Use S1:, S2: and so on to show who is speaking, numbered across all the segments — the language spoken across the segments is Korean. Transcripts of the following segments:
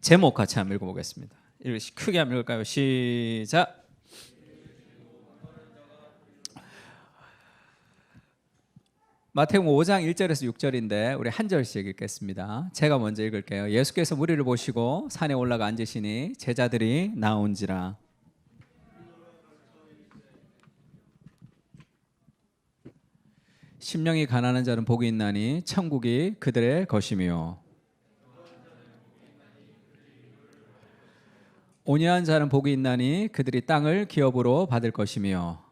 S1: 제목 같이 한번 읽어보겠습니다. 크게 한번 읽을까요? 시작. 마태복음 5장 1절에서 6절인데 우리 한 절씩 읽겠습니다. 제가 먼저 읽을게요. 예수께서 무리를 보시고 산에 올라가 앉으시니 제자들이 나온지라. 심령이 가난한 자는 복이 있나니 천국이 그들의 것이며, 온유한 자는 복이 있나니 그들이 땅을 기업으로 받을 것이며,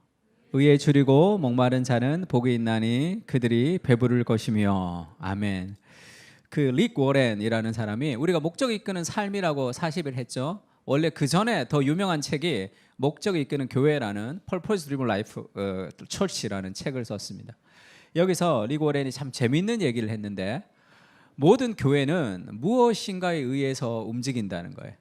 S1: 의에 줄이고 목마른 자는 복이 있나니 그들이 배부를 것이며. 아멘. 릭 워렌이라는 사람이 우리가 목적이 이끄는 삶이라고 40일 했죠. 원래 그 전에 더 유명한 책이 목적이 이끄는 교회라는 Purpose Driven Life Church라는 책을 썼습니다. 여기서 릭 워렌이 참 재미있는 얘기를 했는데, 모든 교회는 무엇인가에 의해서 움직인다는 거예요.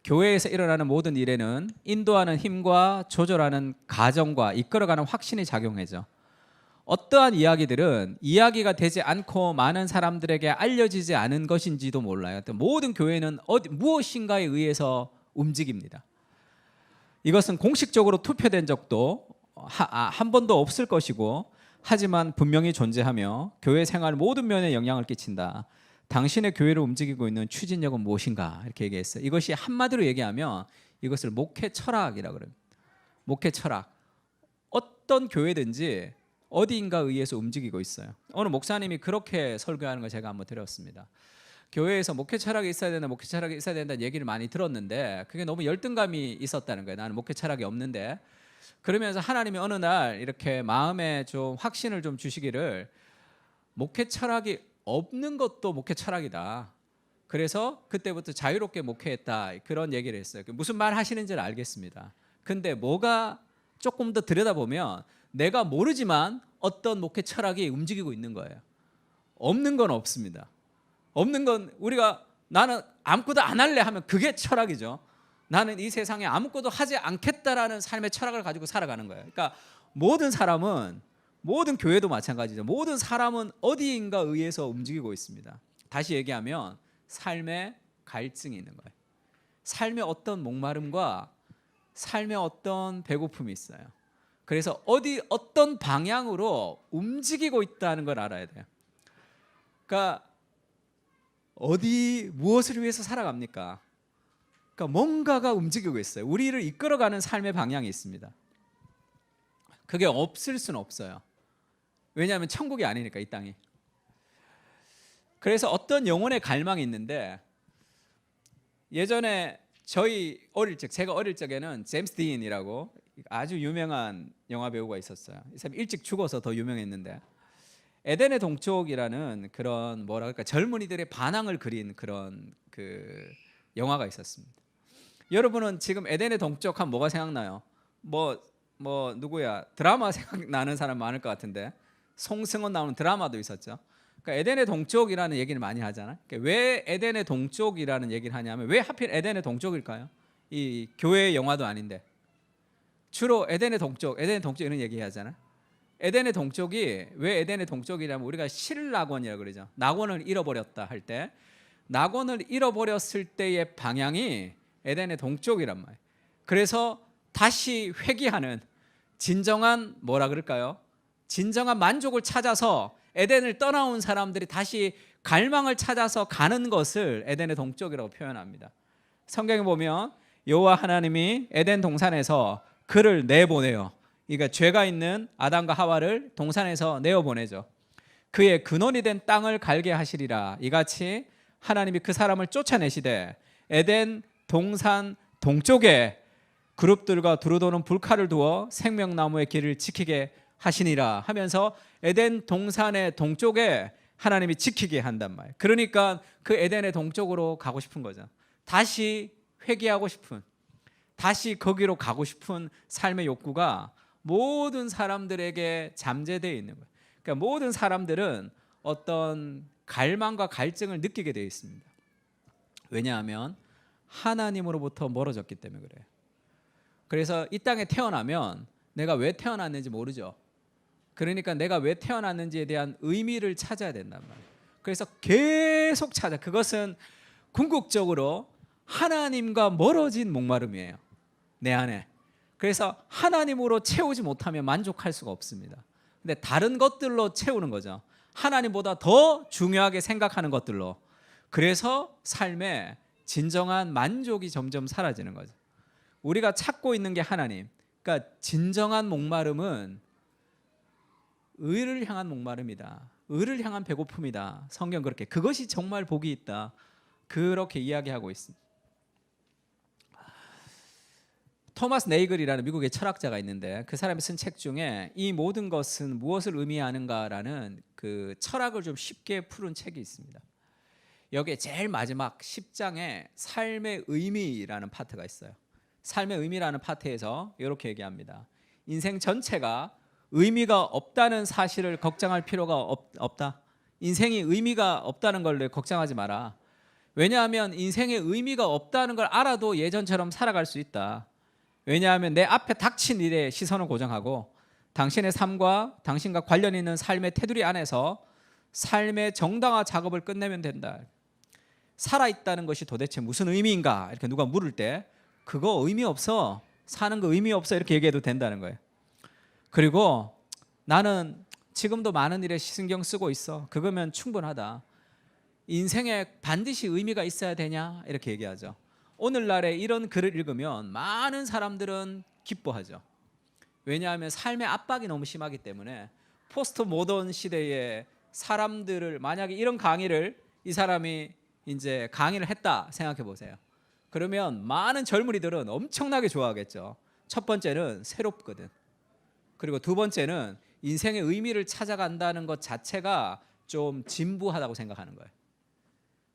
S1: 교회에서 일어나는 모든 일에는 인도하는 힘과 조절하는 가정과 이끌어가는 확신이 작용하죠. 어떠한 이야기들은 이야기가 되지 않고 많은 사람들에게 알려지지 않은 것인지도 몰라요. 모든 교회는 무엇인가에 의해서 움직입니다. 이것은 공식적으로 투표된 적도 한 번도 없을 것이고, 하지만 분명히 존재하며 교회 생활 모든 면에 영향을 끼친다. 당신의 교회를 움직이고 있는 추진력은 무엇인가? 이렇게 얘기했어요. 이것이 한마디로 얘기하면 이것을 목회 철학이라고 그래요. 목회 철학. 어떤 교회든지 어디인가 의해서 움직이고 있어요. 어느 목사님이 그렇게 설교하는 걸 제가 한번 들었습니다. 교회에서 목회 철학이 있어야 된다, 목회 철학이 있어야 된다는 얘기를 많이 들었는데 그게 너무 열등감이 있었다는 거예요. 나는 목회 철학이 없는데. 그러면서 하나님이 어느 날 이렇게 마음에 좀 확신을 좀 주시기를, 목회 철학이 없는 것도 목회 철학이다. 그래서 그때부터 자유롭게 목회했다. 그런 얘기를 했어요. 무슨 말 하시는지를 알겠습니다. 근데 뭐가 조금 더 들여다보면 내가 모르지만 어떤 목회 철학이 움직이고 있는 거예요. 없는 건 없습니다. 없는 건 나는 아무것도 안 할래 하면 그게 철학이죠. 나는 이 세상에 아무것도 하지 않겠다라는 삶의 철학을 가지고 살아가는 거예요. 그러니까 모든 사람은, 모든 교회도 마찬가지죠. 모든 사람은 어디인가 의해서 움직이고 있습니다. 다시 얘기하면 삶의 갈증이 있는 거예요. 삶의 어떤 목마름과 삶의 어떤 배고픔이 있어요. 그래서 어떤 방향으로 움직이고 있다는 걸 알아야 돼요. 그러니까 무엇을 위해서 살아갑니까? 그러니까 뭔가가 움직이고 있어요. 우리를 이끌어가는 삶의 방향이 있습니다. 그게 없을 수는 없어요. 왜냐하면 천국이 아니니까, 이 땅이. 그래서 어떤 영혼의 갈망이 있는데, 예전에 제가 어릴 적에는 제임스 딘이라고 아주 유명한 영화 배우가 있었어요. 이 사람이 일찍 죽어서 더 유명했는데, 에덴의 동쪽이라는 그런 젊은이들의 반항을 그린 그런 영화가 있었습니다. 여러분은 지금 에덴의 동쪽 하면 뭐가 생각나요? 누구야? 드라마 생각나는 사람 많을 것 같은데, 송승헌 나오는 드라마도 있었죠. 그러니까 에덴의 동쪽이라는 얘기를 많이 하잖아요. 그러니까 왜 에덴의 동쪽이라는 얘기를 하냐면, 왜 하필 에덴의 동쪽일까요? 이 교회의 영화도 아닌데. 주로 에덴의 동쪽 이런 얘기 하잖아요. 에덴의 동쪽이 왜 에덴의 동쪽이냐면, 우리가 실낙원이라고 그러죠. 낙원을 잃어버렸다 할 때, 낙원을 잃어버렸을 때의 방향이 에덴의 동쪽이란 말이에요. 그래서 다시 회귀하는 진정한 진정한 만족을 찾아서 에덴을 떠나온 사람들이 다시 갈망을 찾아서 가는 것을 에덴의 동쪽이라고 표현합니다. 성경에 보면 여호와 하나님이 에덴 동산에서 그를 내보내요. 그러니까 죄가 있는 아담과 하와를 동산에서 내어보내죠. 그의 근원이 된 땅을 갈게 하시리라. 이같이 하나님이 그 사람을 쫓아내시되 에덴 동산 동쪽에 그룹들과 두루도는 불칼을 두어 생명나무의 길을 지키게 하시니라 하면서 에덴 동산의 동쪽에 하나님이 지키게 한단 말이에요. 그러니까 그 에덴의 동쪽으로 가고 싶은 거죠. 다시 회개하고 싶은, 다시 거기로 가고 싶은 삶의 욕구가 모든 사람들에게 잠재되어 있는 거예요. 그러니까 모든 사람들은 어떤 갈망과 갈증을 느끼게 되어 있습니다. 왜냐하면 하나님으로부터 멀어졌기 때문에 그래요. 그래서 이 땅에 태어나면 내가 왜 태어났는지 모르죠. 그러니까 내가 왜 태어났는지에 대한 의미를 찾아야 된단 말이에요. 그래서 계속 그것은 궁극적으로 하나님과 멀어진 목마름이에요. 내 안에. 그래서 하나님으로 채우지 못하면 만족할 수가 없습니다. 근데 다른 것들로 채우는 거죠. 하나님보다 더 중요하게 생각하는 것들로. 그래서 삶에 진정한 만족이 점점 사라지는 거죠. 우리가 찾고 있는 게 하나님. 그러니까 진정한 목마름은 의를 향한 목마름이다. 의를 향한 배고픔이다. 성경 그렇게. 그것이 정말 복이 있다. 그렇게 이야기하고 있습니다. 토마스 네이글이라는 미국의 철학자가 있는데 그 사람이 쓴 책 중에 이 모든 것은 무엇을 의미하는가라는 그 철학을 좀 쉽게 푸른 책이 있습니다. 여기에 제일 마지막 10장에 삶의 의미라는 파트가 있어요. 삶의 의미라는 파트에서 이렇게 얘기합니다. 인생 전체가 의미가 없다는 사실을 걱정할 필요가 없다. 인생이 의미가 없다는 걸 걱정하지 마라. 왜냐하면 인생에 의미가 없다는 걸 알아도 예전처럼 살아갈 수 있다. 왜냐하면 내 앞에 닥친 일에 시선을 고정하고 당신의 삶과 당신과 관련 있는 삶의 테두리 안에서 삶의 정당화 작업을 끝내면 된다. 살아있다는 것이 도대체 무슨 의미인가? 이렇게 누가 물을 때 그거 의미 없어. 사는 거 의미 없어. 이렇게 얘기해도 된다는 거예요. 그리고 나는 지금도 많은 일에 신경 쓰고 있어. 그거면 충분하다. 인생에 반드시 의미가 있어야 되냐? 이렇게 얘기하죠. 오늘날에 이런 글을 읽으면 많은 사람들은 기뻐하죠. 왜냐하면 삶의 압박이 너무 심하기 때문에 포스트 모던 시대에 사람들을 만약에 이런 강의를 이 사람이 이제 강의를 했다 생각해 보세요. 그러면 많은 젊은이들은 엄청나게 좋아하겠죠. 첫 번째는 새롭거든. 그리고 두 번째는 인생의 의미를 찾아간다는 것 자체가 좀 진부하다고 생각하는 거예요.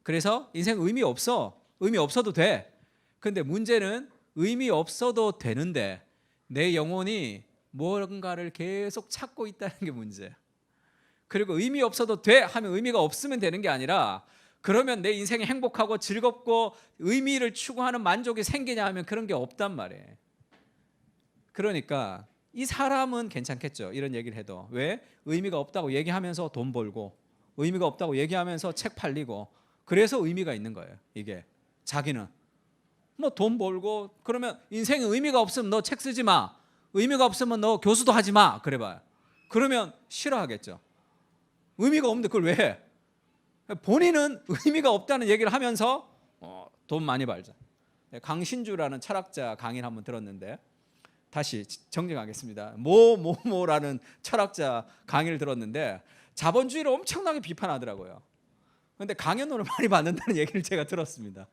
S1: 그래서 인생 의미 없어. 의미 없어도 돼. 근데 문제는 의미 없어도 되는데 내 영혼이 뭔가를 계속 찾고 있다는 게 문제예요. 그리고 의미 없어도 돼 하면 의미가 없으면 되는 게 아니라 그러면 내 인생이 행복하고 즐겁고 의미를 추구하는 만족이 생기냐 하면 그런 게 없단 말이에요. 그러니까 이 사람은 괜찮겠죠. 이런 얘기를 해도. 왜? 의미가 없다고 얘기하면서 돈 벌고 의미가 없다고 얘기하면서 책 팔리고 그래서 의미가 있는 거예요. 이게 자기는 뭐 돈 벌고 그러면 인생에 의미가 없으면 너 책 쓰지 마. 의미가 없으면 너 교수도 하지 마. 그래봐요. 그러면 싫어하겠죠. 의미가 없는데 그걸 왜 해? 본인은 의미가 없다는 얘기를 하면서 돈 많이 벌자. 강신주라는 철학자 강의를 한번 들었는데 다시 정정하겠습니다. 뭐라는 철학자 강의를 들었는데 자본주의를 엄청나게 비판하더라고요. 그런데 강연료를 많이 받는다는 얘기를 제가 들었습니다.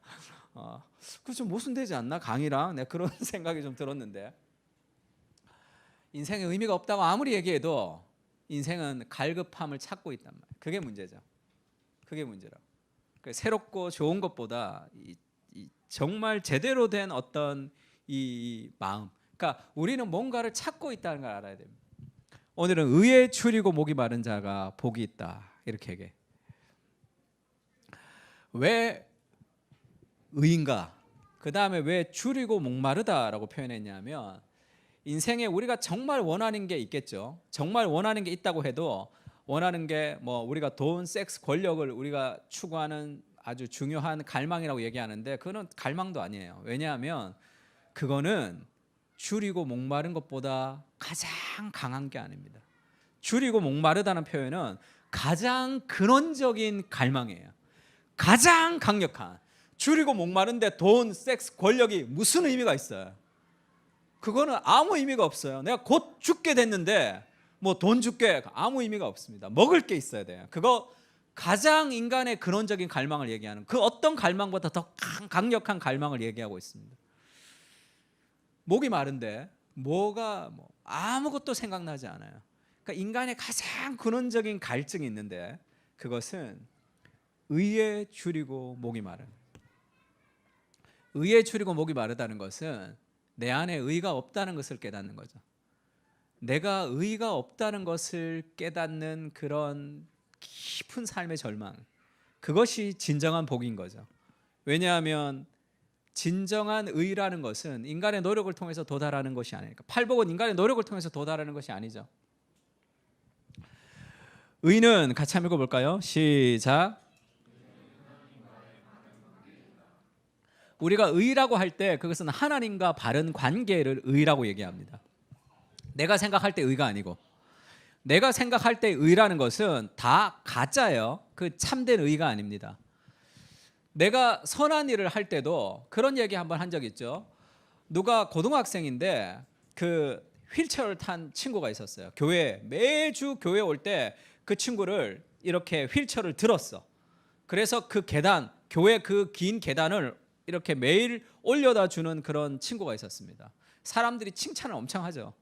S1: 그 좀 모순되지 않나 강의랑 내가 그런 생각이 좀 들었는데 인생에 의미가 없다고 아무리 얘기해도 인생은 갈급함을 찾고 있단 말이에요. 그게 문제죠. 그게 문제라고. 새롭고 좋은 것보다 정말 제대로 된 어떤 이 마음. 그러니까 우리는 뭔가를 찾고 있다는 걸 알아야 됩니다. 오늘은 의에 줄이고 목이 마른 자가 복이 있다 이렇게 얘기해. 왜 의인가? 그 다음에 왜 줄이고 목마르다라고 표현했냐면 인생에 우리가 정말 원하는 게 있겠죠. 정말 원하는 게 있다고 해도 원하는 게 뭐 우리가 돈, 섹스, 권력을 우리가 추구하는 아주 중요한 갈망이라고 얘기하는데 그거는 갈망도 아니에요. 왜냐하면 그거는 줄이고 목마른 것보다 가장 강한 게 아닙니다. 줄이고 목마르다는 표현은 가장 근원적인 갈망이에요. 가장 강력한. 줄이고 목마른데 돈, 섹스, 권력이 무슨 의미가 있어요? 그거는 아무 의미가 없어요. 내가 곧 죽게 됐는데 뭐 돈 줄게 아무 의미가 없습니다. 먹을 게 있어야 돼요. 그거 가장 인간의 근원적인 갈망을 얘기하는 그 어떤 갈망보다 더 강력한 갈망을 얘기하고 있습니다. 목이 마른데 뭐가 아무것도 생각나지 않아요. 그러니까 인간의 가장 근원적인 갈증이 있는데 그것은 의에 줄이고 목이 마른. 의에 줄이고 목이 마르다는 것은 내 안에 의가 없다는 것을 깨닫는 거죠. 내가 의가 없다는 것을 깨닫는 그런 깊은 삶의 절망. 그것이 진정한 복인 거죠. 왜냐하면 진정한 의라는 것은 인간의 노력을 통해서 도달하는 것이 아니니까. 팔복은 인간의 노력을 통해서 도달하는 것이 아니죠. 의는 같이 한번 읽어볼까요? 시작. 우리가 의라고 할 때 그것은 하나님과 바른 관계를 의라고 얘기합니다. 내가 생각할 때 의가 아니고, 내가 생각할 때 의라는 것은 다 가짜예요. 그 참된 의가 아닙니다. 내가 선한 일을 할 때도 그런 얘기 한번 한 적 있죠. 누가 고등학생인데 그 휠체어를 탄 친구가 있었어요. 매주 교회 올 때 그 친구를 이렇게 휠체어를 들었어. 그래서 그 계단, 교회 그 긴 계단을 이렇게 매일 올려다 주는 그런 친구가 있었습니다. 사람들이 칭찬을 엄청 하죠.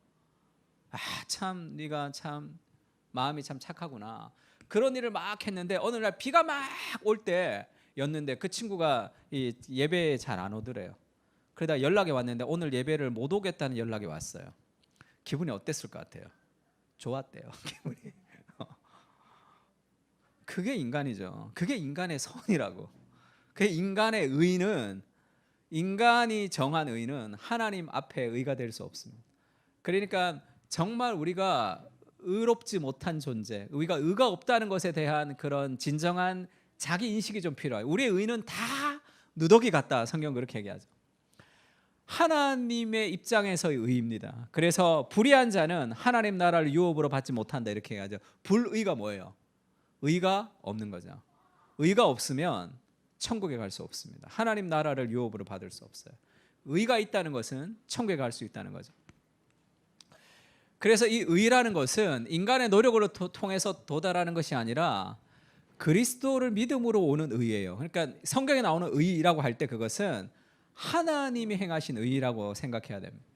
S1: 참 네가 참 마음이 참 착하구나. 그런 일을 막 했는데 어느 날 비가 막 올 때였는데 그 친구가 이 예배에 잘 안 오더래요. 그러다 연락이 왔는데 오늘 예배를 못 오겠다는 연락이 왔어요. 기분이 어땠을 것 같아요? 좋았대요. 기분이. 그게 인간이죠. 그게 인간의 선이라고. 그 인간의 의는, 인간이 정한 의는 하나님 앞에 의가 될 수 없습니다. 그러니까 정말 우리가 의롭지 못한 존재, 우리가 의가 없다는 것에 대한 그런 진정한 자기 인식이 좀 필요해요. 우리의 의는 다 누더기 같다. 성경 그렇게 얘기하죠. 하나님의 입장에서의 의입니다. 그래서 불의한 자는 하나님 나라를 유업으로 받지 못한다 이렇게 얘기하죠. 불의가 뭐예요? 의가 없는 거죠. 의가 없으면 천국에 갈 수 없습니다. 하나님 나라를 유업으로 받을 수 없어요. 의가 있다는 것은 천국에 갈 수 있다는 거죠. 그래서 이 의라는 것은 인간의 노력으로 통해서 도달하는 것이 아니라 그리스도를 믿음으로 오는 의예요. 그러니까 성경에 나오는 의라고 할 때 그것은 하나님이 행하신 의라고 생각해야 됩니다.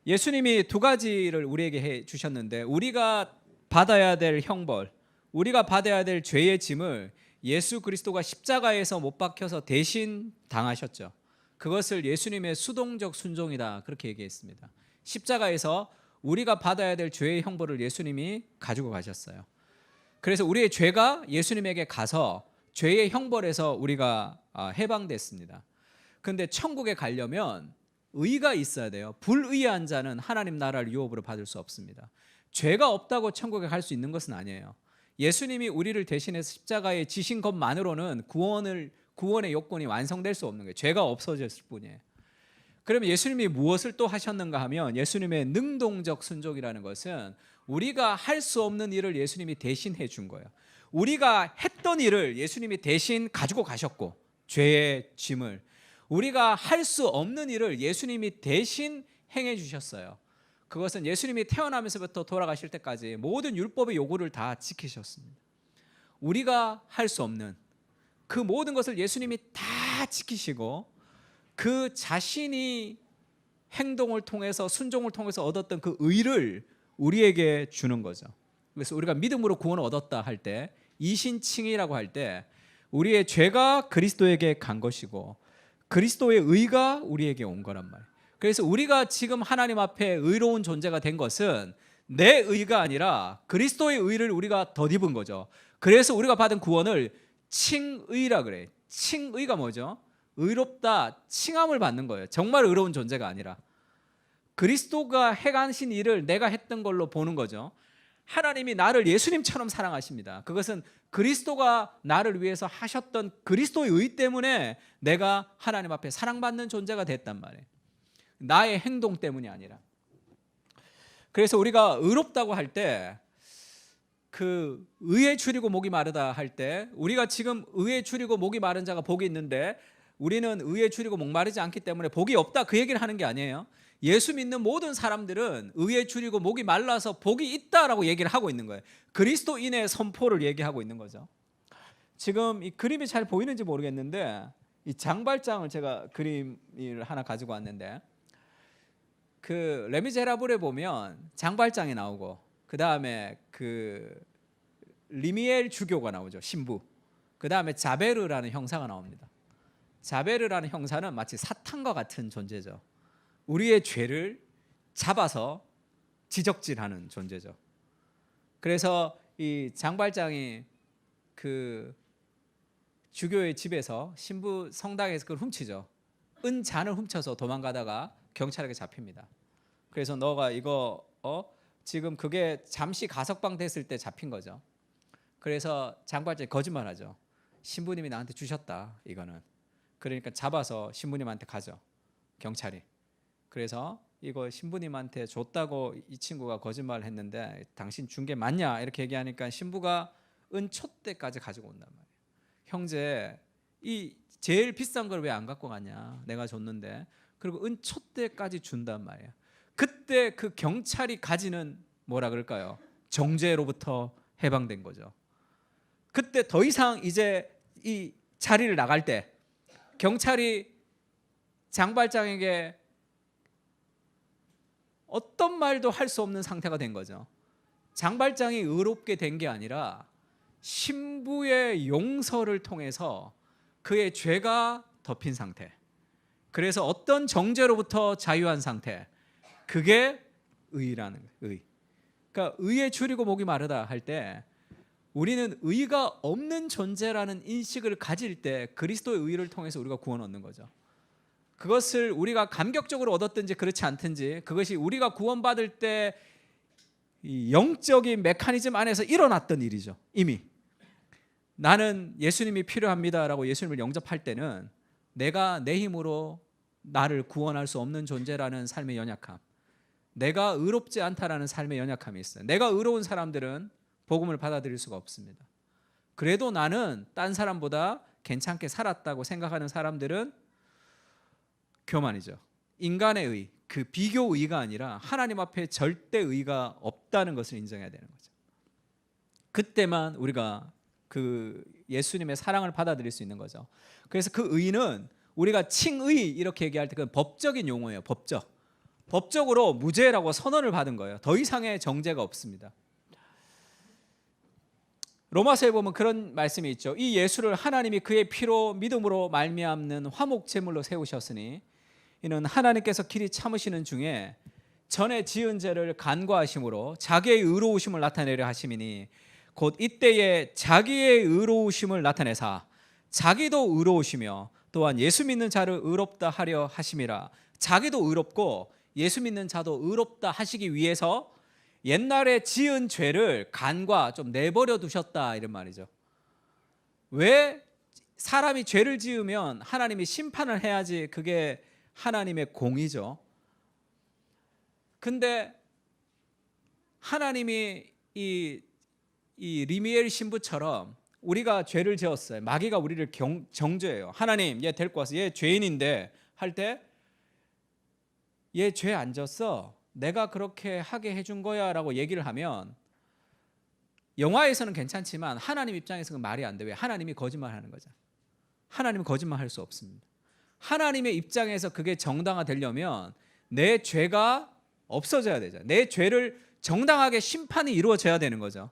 S1: 예수님이 두 가지를 우리에게 해 주셨는데 우리가 받아야 될 형벌, 우리가 받아야 될 죄의 짐을 예수 그리스도가 십자가에서 못 박혀서 대신 당하셨죠. 그것을 예수님의 수동적 순종이다 그렇게 얘기했습니다. 십자가에서 우리가 받아야 될 죄의 형벌을 예수님이 가지고 가셨어요. 그래서 우리의 죄가 예수님에게 가서 죄의 형벌에서 우리가 해방됐습니다. 그런데 천국에 가려면 의가 있어야 돼요. 불의한 자는 하나님 나라를 유업으로 받을 수 없습니다. 죄가 없다고 천국에 갈 수 있는 것은 아니에요. 예수님이 우리를 대신해서 십자가에 지신 것만으로는 구원의 요건이 완성될 수 없는 거예요. 죄가 없어졌을 뿐이에요. 그러면 예수님이 무엇을 또 하셨는가 하면 예수님의 능동적 순종이라는 것은 우리가 할 수 없는 일을 예수님이 대신 해준 거예요. 우리가 했던 일을 예수님이 대신 가지고 가셨고 죄의 짐을, 우리가 할 수 없는 일을 예수님이 대신 행해 주셨어요. 그것은 예수님이 태어나면서부터 돌아가실 때까지 모든 율법의 요구를 다 지키셨습니다. 우리가 할 수 없는 그 모든 것을 예수님이 다 지키시고 그 자신이 행동을 통해서 순종을 통해서 얻었던 그 의를 우리에게 주는 거죠. 그래서 우리가 믿음으로 구원을 얻었다 할 때, 이신칭이라고 할 때 우리의 죄가 그리스도에게 간 것이고 그리스도의 의가 우리에게 온 거란 말이에요. 그래서 우리가 지금 하나님 앞에 의로운 존재가 된 것은 내 의가 아니라 그리스도의 의를 우리가 덧입은 거죠. 그래서 우리가 받은 구원을 칭의라 그래요. 칭의가 뭐죠? 의롭다, 칭함을 받는 거예요. 정말 의로운 존재가 아니라 그리스도가 행하신 일을 내가 했던 걸로 보는 거죠. 하나님이 나를 예수님처럼 사랑하십니다. 그것은 그리스도가 나를 위해서 하셨던 그리스도의 의 때문에 내가 하나님 앞에 사랑받는 존재가 됐단 말이에요. 나의 행동 때문이 아니라. 그래서 우리가 의롭다고 할 때 그 의에 줄이고 목이 마르다 할 때 우리가 지금 의에 줄이고 목이 마른 자가 복이 있는데 우리는 의에 줄이고 목 마르지 않기 때문에 복이 없다 그 얘기를 하는 게 아니에요. 예수 믿는 모든 사람들은 의에 줄이고 목이 말라서 복이 있다라고 얘기를 하고 있는 거예요. 그리스도인의 선포를 얘기하고 있는 거죠. 지금 이 그림이 잘 보이는지 모르겠는데 이 장발장을 제가 그림을 하나 가지고 왔는데 그 레미제라블에 보면 장발장이 나오고 그 다음에 그 리미엘 주교가 나오죠. 신부. 그 다음에 자베르라는 형사가 나옵니다. 자베르라는 형사는 마치 사탄과 같은 존재죠. 우리의 죄를 잡아서 지적질하는 존재죠. 그래서 이 장발장이 그 주교의 집에서 신부 성당에서 그걸 훔치죠. 은잔을 훔쳐서 도망가다가 경찰에게 잡힙니다. 그래서 너가 이거 지금 그게 잠시 가석방 됐을 때 잡힌 거죠. 그래서 장발장이 거짓말하죠. 신부님이 나한테 주셨다 이거는. 그러니까 잡아서 신부님한테 가죠, 경찰이. 그래서 이거 신부님한테 줬다고 이 친구가 거짓말을 했는데 당신 준 게 맞냐 이렇게 얘기하니까 신부가 은촛대까지 가지고 온단 말이에요. 형제, 이 제일 비싼 걸 왜 안 갖고 가냐, 내가 줬는데. 그리고 은촛대까지 준단 말이에요. 그때 그 경찰이 가지는 뭐라 그럴까요? 정죄로부터 해방된 거죠. 그때 더 이상 이제 이 자리를 나갈 때 경찰이 장발장에게 어떤 말도 할 수 없는 상태가 된 거죠. 장발장이 의롭게 된 게 아니라 신부의 용서를 통해서 그의 죄가 덮인 상태, 그래서 어떤 정죄로부터 자유한 상태, 그게 의라는 거예요. 의. 그러니까 의에 줄이고 목이 마르다 할 때 우리는 의가 없는 존재라는 인식을 가질 때 그리스도의 의를 통해서 우리가 구원 얻는 거죠. 그것을 우리가 감격적으로 얻었든지 그렇지 않든지 그것이 우리가 구원받을 때 이 영적인 메커니즘 안에서 일어났던 일이죠. 이미 나는 예수님이 필요합니다라고 예수님을 영접할 때는 내가 내 힘으로 나를 구원할 수 없는 존재라는 삶의 연약함, 내가 의롭지 않다라는 삶의 연약함이 있어요. 내가 의로운 사람들은 복음을 받아들일 수가 없습니다. 그래도 나는 딴 사람보다 괜찮게 살았다고 생각하는 사람들은 교만이죠. 인간의 의, 그 비교 의가 아니라 하나님 앞에 절대 의가 없다는 것을 인정해야 되는 거죠. 그때만 우리가 그 예수님의 사랑을 받아들일 수 있는 거죠. 그래서 그 의는 우리가 칭의 이렇게 얘기할 때 그건 법적인 용어예요. 법적으로 무죄라고 선언을 받은 거예요. 더 이상의 정죄가 없습니다. 로마서에 보면 그런 말씀이 있죠. 이 예수를 하나님이 그의 피로 믿음으로 말미암는 화목 제물로 세우셨으니 이는 하나님께서 길이 참으시는 중에 전에 지은 죄를 간과하심으로 자기의 의로우심을 나타내려 하심이니 곧 이때에 자기의 의로우심을 나타내사 자기도 의로우시며 또한 예수 믿는 자를 의롭다 하려 하심이라. 자기도 의롭고 예수 믿는 자도 의롭다 하시기 위해서 옛날에 지은 죄를 간과 좀 내버려 두셨다 이런 말이죠. 왜 사람이 죄를 지으면 하나님이 심판을 해야지 그게 하나님의 공의죠. 근데 하나님이 이 리미엘 신부처럼 우리가 죄를 지었어요. 마귀가 우리를 정죄해요. 하나님 얘 데리고 와서 얘 죄인인데 할 때 얘 죄 안 졌어, 내가 그렇게 하게 해준 거야 라고 얘기를 하면 영화에서는 괜찮지만 하나님 입장에서는 말이 안 돼. 왜? 하나님이 거짓말하는 거죠. 하나님은 거짓말할 수 없습니다. 하나님의 입장에서 그게 정당화되려면 내 죄가 없어져야 되죠. 내 죄를 정당하게 심판이 이루어져야 되는 거죠.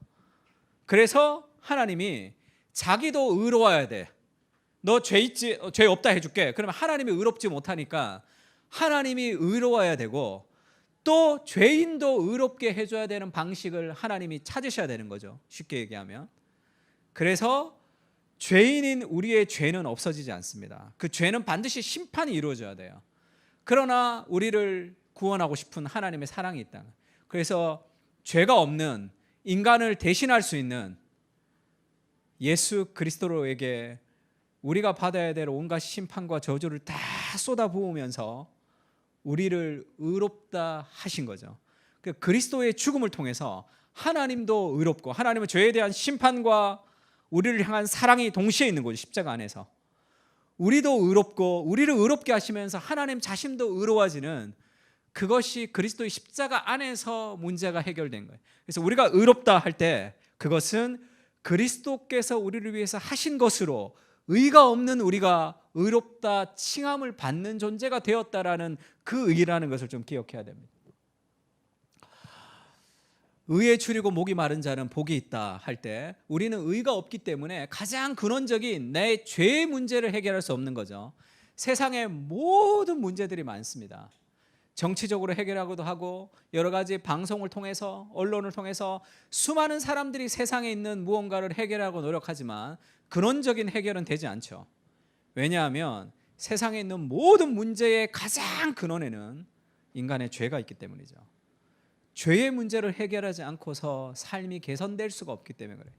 S1: 그래서 하나님이 자기도 의로워야 돼. 너 죄 있지? 죄 없다 해줄게. 그러면 하나님이 의롭지 못하니까 하나님이 의로워야 되고 또 죄인도 의롭게 해줘야 되는 방식을 하나님이 찾으셔야 되는 거죠. 쉽게 얘기하면. 그래서 죄인인 우리의 죄는 없어지지 않습니다. 그 죄는 반드시 심판이 이루어져야 돼요. 그러나 우리를 구원하고 싶은 하나님의 사랑이 있다. 그래서 죄가 없는 인간을 대신할 수 있는 예수 그리스도로에게 우리가 받아야 될 온갖 심판과 저주를 다 쏟아부으면서 우리를 의롭다 하신 거죠. 그리스도의 죽음을 통해서 하나님도 의롭고 하나님은 죄에 대한 심판과 우리를 향한 사랑이 동시에 있는 거죠. 십자가 안에서 우리도 의롭고 우리를 의롭게 하시면서 하나님 자신도 의로워지는 그것이 그리스도의 십자가 안에서 문제가 해결된 거예요. 그래서 우리가 의롭다 할 때 그것은 그리스도께서 우리를 위해서 하신 것으로 의가 없는 우리가 의롭다 칭함을 받는 존재가 되었다라는 그 의라는 것을 좀 기억해야 됩니다. 의에 줄이고 목이 마른 자는 복이 있다 할 때 우리는 의가 없기 때문에 가장 근원적인 내 죄의 문제를 해결할 수 없는 거죠. 세상의 모든 문제들이 많습니다. 정치적으로 해결하기도 하고 여러 가지 방송을 통해서 언론을 통해서 수많은 사람들이 세상에 있는 무언가를 해결하고 노력하지만 근원적인 해결은 되지 않죠. 왜냐하면 세상에 있는 모든 문제의 가장 근원에는 인간의 죄가 있기 때문이죠. 죄의 문제를 해결하지 않고서 삶이 개선될 수가 없기 때문에 그래요.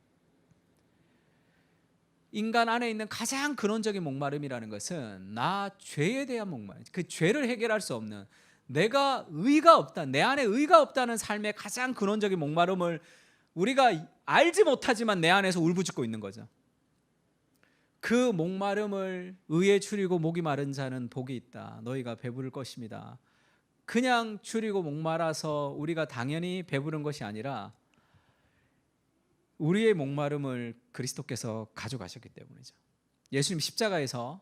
S1: 인간 안에 있는 가장 근원적인 목마름이라는 것은 나 죄에 대한 목마름, 그 죄를 해결할 수 없는, 내가 의가 없다, 내 안에 의가 없다는 삶의 가장 근원적인 목마름을 우리가 알지 못하지만 내 안에서 울부짖고 있는 거죠. 그 목마름을 의에 줄이고 목이 마른 자는 복이 있다. 너희가 배부를 것입니다. 그냥 줄이고 목말아서 우리가 당연히 배부른 것이 아니라 우리의 목마름을 그리스도께서 가져가셨기 때문이죠. 예수님 십자가에서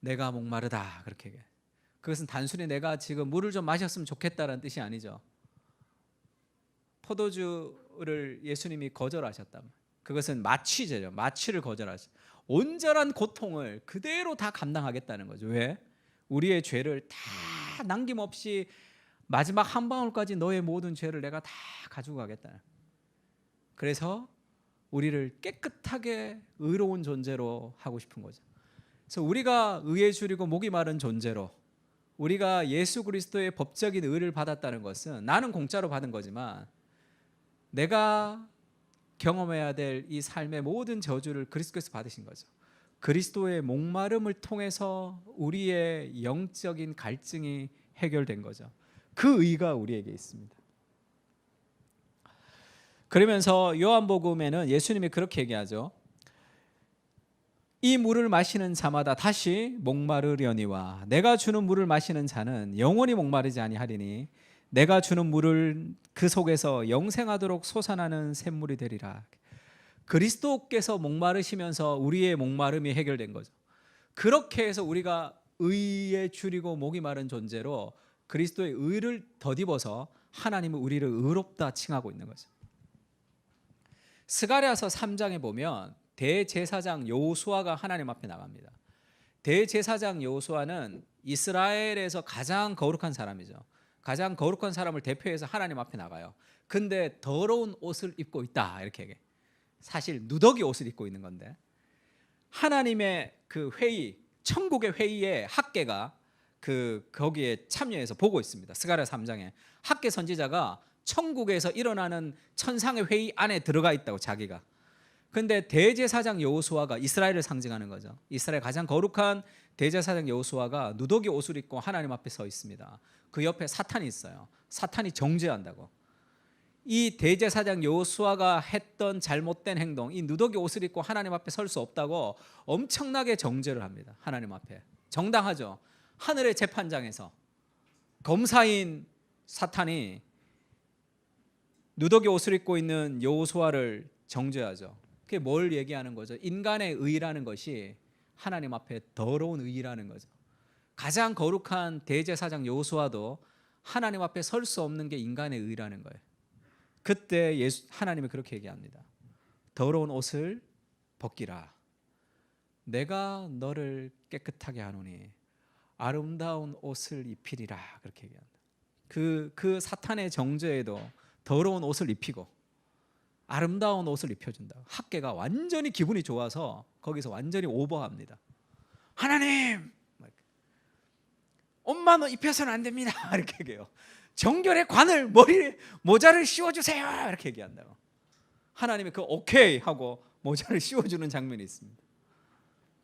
S1: 내가 목마르다 그렇게 얘기해요. 그것은 단순히 내가 지금 물을 좀 마셨으면 좋겠다는 뜻이 아니죠. 포도주를 예수님이 거절하셨다면 그것은 마취제죠. 마취를 거절하셨어요. 온전한 고통을 그대로 다 감당하겠다는 거죠. 왜? 우리의 죄를 다 남김없이 마지막 한 방울까지 너의 모든 죄를 내가 다 가지고 가겠다. 그래서 우리를 깨끗하게 의로운 존재로 하고 싶은 거죠. 그래서 우리가 의에 줄이고 목이 마른 존재로, 우리가 예수 그리스도의 법적인 의를 받았다는 것은 나는 공짜로 받은 거지만 내가 경험해야 될 이 삶의 모든 저주를 그리스도께서 받으신 거죠. 그리스도의 목마름을 통해서 우리의 영적인 갈증이 해결된 거죠. 그 의가 우리에게 있습니다. 그러면서 요한복음에는 예수님이 그렇게 얘기하죠. 이 물을 마시는 자마다 다시 목마르려니와 내가 주는 물을 마시는 자는 영원히 목마르지 아니하리니 내가 주는 물을 그 속에서 영생하도록 솟아나는 샘물이 되리라. 그리스도께서 목마르시면서 우리의 목마름이 해결된 거죠. 그렇게 해서 우리가 의에 줄이고 목이 마른 존재로 그리스도의 의를 덧입어서 하나님은 우리를 의롭다 칭하고 있는 거죠. 스가랴서 3장에 보면 대제사장 여호수아가 하나님 앞에 나갑니다. 대제사장 여호수아는 이스라엘에서 가장 거룩한 사람이죠. 가장 거룩한 사람을 대표해서 하나님 앞에 나가요. 근데 더러운 옷을 입고 있다 이렇게 얘기해. 사실 누더기 옷을 입고 있는 건데 하나님의 그 회의, 천국의 회의에 학개가 거기에 참여해서 보고 있습니다. 스가랴 3장에 학개 선지자가 천국에서 일어나는 천상의 회의 안에 들어가 있다고 자기가. 근데 대제사장 여호수아가 이스라엘을 상징하는 거죠. 이스라엘 가장 거룩한 대제사장 여호수아가 누더기 옷을 입고 하나님 앞에 서 있습니다. 그 옆에 사탄이 있어요. 사탄이 정죄한다고. 이 대제사장 여호수아가 했던 잘못된 행동, 이 누더기 옷을 입고 하나님 앞에 설 수 없다고 엄청나게 정죄를 합니다. 하나님 앞에. 정당하죠. 하늘의 재판장에서 검사인 사탄이 누더기 옷을 입고 있는 여호수아를 정죄하죠. 그게 뭘 얘기하는 거죠? 인간의 의라는 것이 하나님 앞에 더러운 의라는 거죠. 가장 거룩한 대제사장 여호수아도 하나님 앞에 설 수 없는 게 인간의 의라는 거예요. 그때 하나님이 그렇게 얘기합니다. 더러운 옷을 벗기라. 내가 너를 깨끗하게 하노니 아름다운 옷을 입히리라. 그렇게 얘기합니다. 그 사탄의 정죄에도 더러운 옷을 입히고 아름다운 옷을 입혀준다. 학개가 완전히 기분이 좋아서 거기서 완전히 오버합니다. 하나님, 옷만 입혀서는 안 됩니다. 이렇게 얘기해요. 정결의 관을 모자를 씌워주세요. 이렇게 얘기한다고. 하나님이 그 오케이 하고 모자를 씌워주는 장면이 있습니다.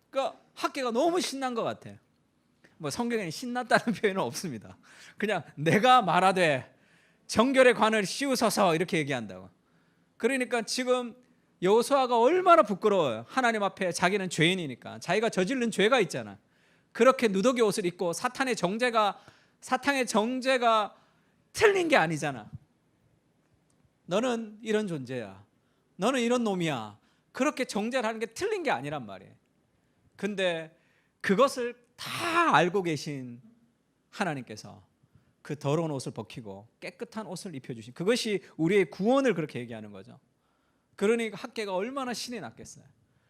S1: 그러니까 학개가 너무 신난 것 같아요. 뭐 성경에는 신났다는 표현은 없습니다. 그냥 내가 말하되 정결의 관을 씌우소서 이렇게 얘기한다고. 그러니까 지금 여호수아가 얼마나 부끄러워요. 하나님 앞에 자기는 죄인이니까. 자기가 저지른 죄가 있잖아. 그렇게 누더기 옷을 입고 사탄의 정죄가 틀린 게 아니잖아. 너는 이런 존재야. 너는 이런 놈이야. 그렇게 정죄를 하는 게 틀린 게 아니란 말이에요. 근데 그것을 다 알고 계신 하나님께서 그 더러운 옷을 벗기고 깨끗한 옷을 입혀주신, 그것이 우리의 구원을 그렇게 얘기하는 거죠. 그러니 학개가 얼마나 신이 났겠어요.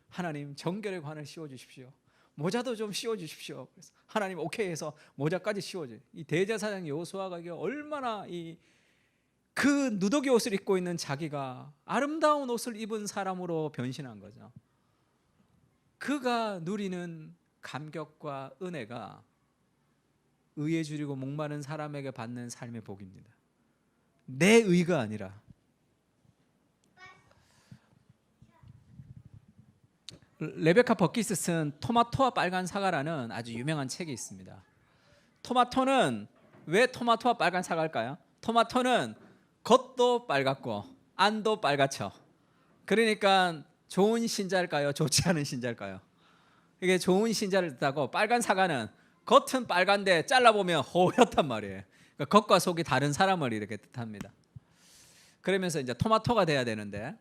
S1: 하나님 정결의 관을 씌워주십시오. 모자도 좀 씌워주십시오. 그래서 하나님 오케이 해서 모자까지 씌워줘요. 이 대제사장 여호수아가 얼마나 그 누더기 옷을 입고 있는 자기가 아름다운 옷을 입은 사람으로 변신한 거죠. 그가 누리는 감격과 은혜가 의에 줄이고 목마른 사람에게 받는 삶의 복입니다. 내 의가 아니라. 레베카 버키스 쓴 토마토와 빨간 사과라는 아주 유명한 책이 있습니다. 토마토는 왜 토마토와 빨간 사과일까요? 토마토는 겉도 빨갛고 안도 빨갛죠. 그러니까 좋은 신자일까요? 좋지 않은 신자일까요? 이게 좋은 신자를 뜻하고, 빨간 사과는 겉은 빨간데 잘라보면 허옇단 말이에요. 그러니까 겉과 속이 다른 사람을 이렇게 뜻합니다. 그러면서 이제 토마토가 돼야 되는데,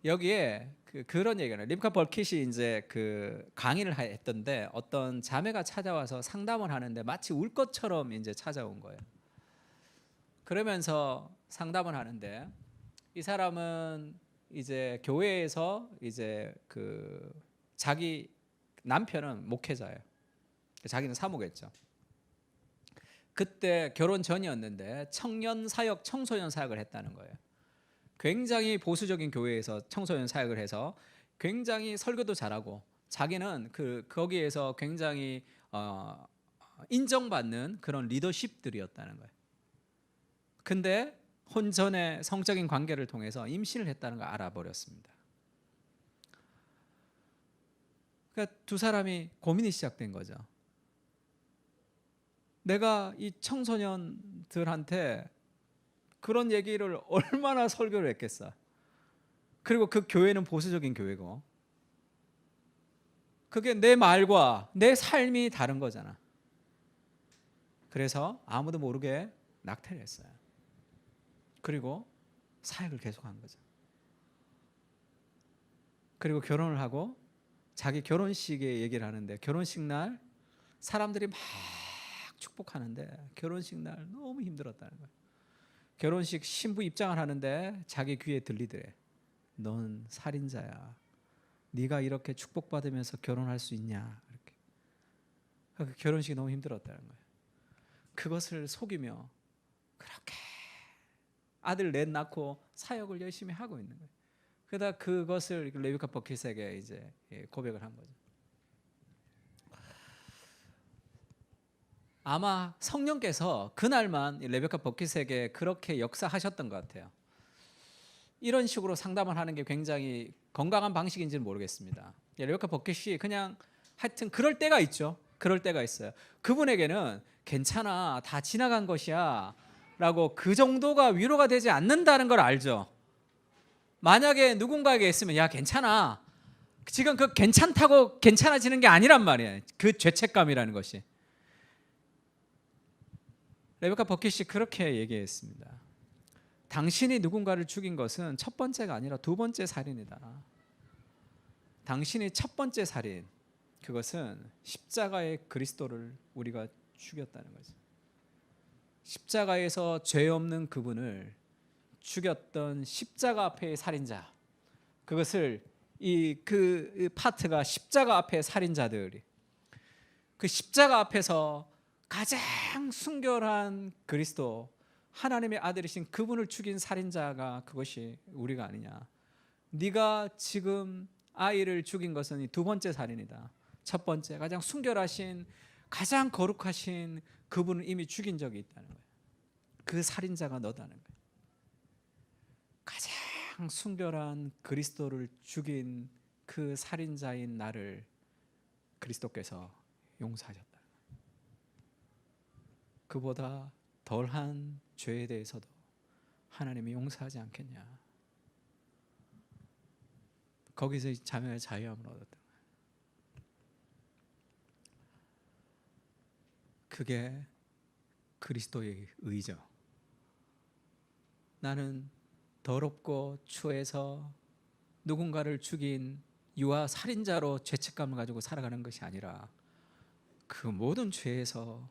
S1: 여기에 그런 얘기는 림카 벌킷이 이제 그 강의를 했던데, 어떤 자매가 찾아와서 상담을 하는데 마치 울 것처럼 이제 찾아온 거예요. 그러면서 상담을 하는데, 이 사람은 이제 교회에서 이제 그 자기 남편은 목회자예요. 자기는 사모겠죠. 그때 결혼 전이었는데 청년 사역, 청소년 사역을 했다는 거예요. 굉장히 보수적인 교회에서 청소년 사역을 해서 굉장히 설교도 잘하고, 자기는 거기에서 굉장히 인정받는 그런 리더십들이었다는 거예요. 근데 혼전의 성적인 관계를 통해서 임신을 했다는 걸 알아버렸습니다. 그러니까 두 사람이 고민이 시작된 거죠. 내가 이 청소년들한테 그런 얘기를 얼마나 설교를 했겠어. 그리고 그 교회는 보수적인 교회고, 그게 내 말과 내 삶이 다른 거잖아. 그래서 아무도 모르게 낙태를 했어요. 그리고 사역을 계속한 거죠. 그리고 결혼을 하고 자기 결혼식에 얘기를 하는데, 결혼식 날 사람들이 막 축복하는데 결혼식 날 너무 힘들었다는 거예요. 결혼식 신부 입장을 하는데 자기 귀에 들리더래. 넌 살인자야. 네가 이렇게 축복받으면서 결혼할 수 있냐. 이렇게. 그 결혼식이 너무 힘들었다는 거예요. 그것을 속이며 그렇게 아들 넷 낳고 사역을 열심히 하고 있는 거예요. 그러다 그것을 레베카 버킷에게 이제 고백을 한 거죠. 아마 성령께서 그날만 레베카 버킷에게 그렇게 역사하셨던 것 같아요. 이런 식으로 상담을 하는 게 굉장히 건강한 방식인지는 모르겠습니다. 레베카 버킷이 그냥 하여튼 그럴 때가 있죠. 그럴 때가 있어요. 그분에게는 괜찮아, 다 지나간 것이야 라고 그 정도가 위로가 되지 않는다는 걸 알죠. 만약에 누군가에게 있으면 야 괜찮아, 지금 그 괜찮다고 괜찮아지는 게 아니란 말이에요. 그 죄책감이라는 것이. 레베카 버킷이 그렇게 얘기했습니다. 당신이 누군가를 죽인 것은 첫 번째가 아니라 두 번째 살인이다. 당신이 첫 번째 살인, 그것은 십자가의 그리스도를 우리가 죽였다는 거죠. 십자가에서 죄 없는 그분을 죽였던 십자가 앞의 살인자, 그것을 그 파트가 십자가 앞의 살인자들이, 그 십자가 앞에서 가장 순결한 그리스도, 하나님의 아들이신 그분을 죽인 살인자가 그것이 우리가 아니냐. 네가 지금 아이를 죽인 것은 두 번째 살인이다. 첫 번째 가장 순결하신, 가장 거룩하신 그분을 이미 죽인 적이 있다는 거예요. 그 살인자가 너다는 거예요. 가장 순결한 그리스도를 죽인 그 살인자인 나를 그리스도께서 용서하셨다. 그보다 덜한 죄에 대해서도 하나님이 용서하지 않겠냐. 거기서 자매의 자유함을 얻었던 거예요. 그게 그리스도의 의죠. 나는 더럽고 추해서 누군가를 죽인 유아 살인자로 죄책감을 가지고 살아가는 것이 아니라 그 모든 죄에서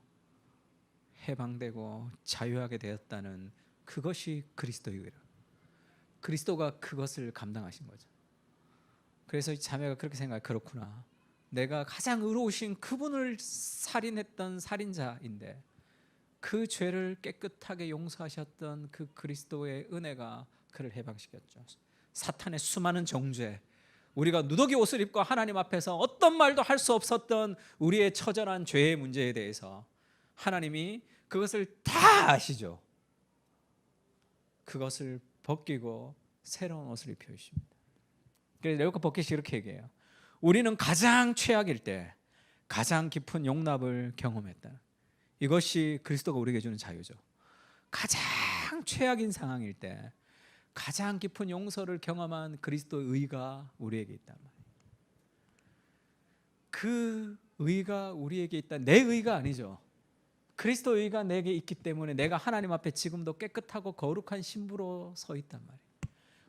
S1: 해방되고 자유하게 되었다는 그것이 그리스도의 의라. 그리스도가 그것을 감당하신 거죠. 그래서 이 자매가 그렇게 생각해. 그렇구나. 내가 가장 의로우신 그분을 살인했던 살인자인데 그 죄를 깨끗하게 용서하셨던 그 그리스도의 은혜가 그를 해방시켰죠. 사탄의 수많은 정죄, 우리가 누더기 옷을 입고 하나님 앞에서 어떤 말도 할 수 없었던 우리의 처절한 죄의 문제에 대해서 하나님이 그것을 다 아시죠. 그것을 벗기고 새로운 옷을 입혀주십니다. 그래서 레오카 버킷이 이렇게 얘기해요. 우리는 가장 최악일 때 가장 깊은 용납을 경험했다. 이것이 그리스도가 우리에게 주는 자유죠. 가장 최악인 상황일 때 가장 깊은 용서를 경험한 그리스도의 의가 우리에게 있단 말이에요. 그 의가 우리에게 있다. 내 의가 아니죠. 그리스도 의가 내게 있기 때문에 내가 하나님 앞에 지금도 깨끗하고 거룩한 신부로 서 있단 말이에요.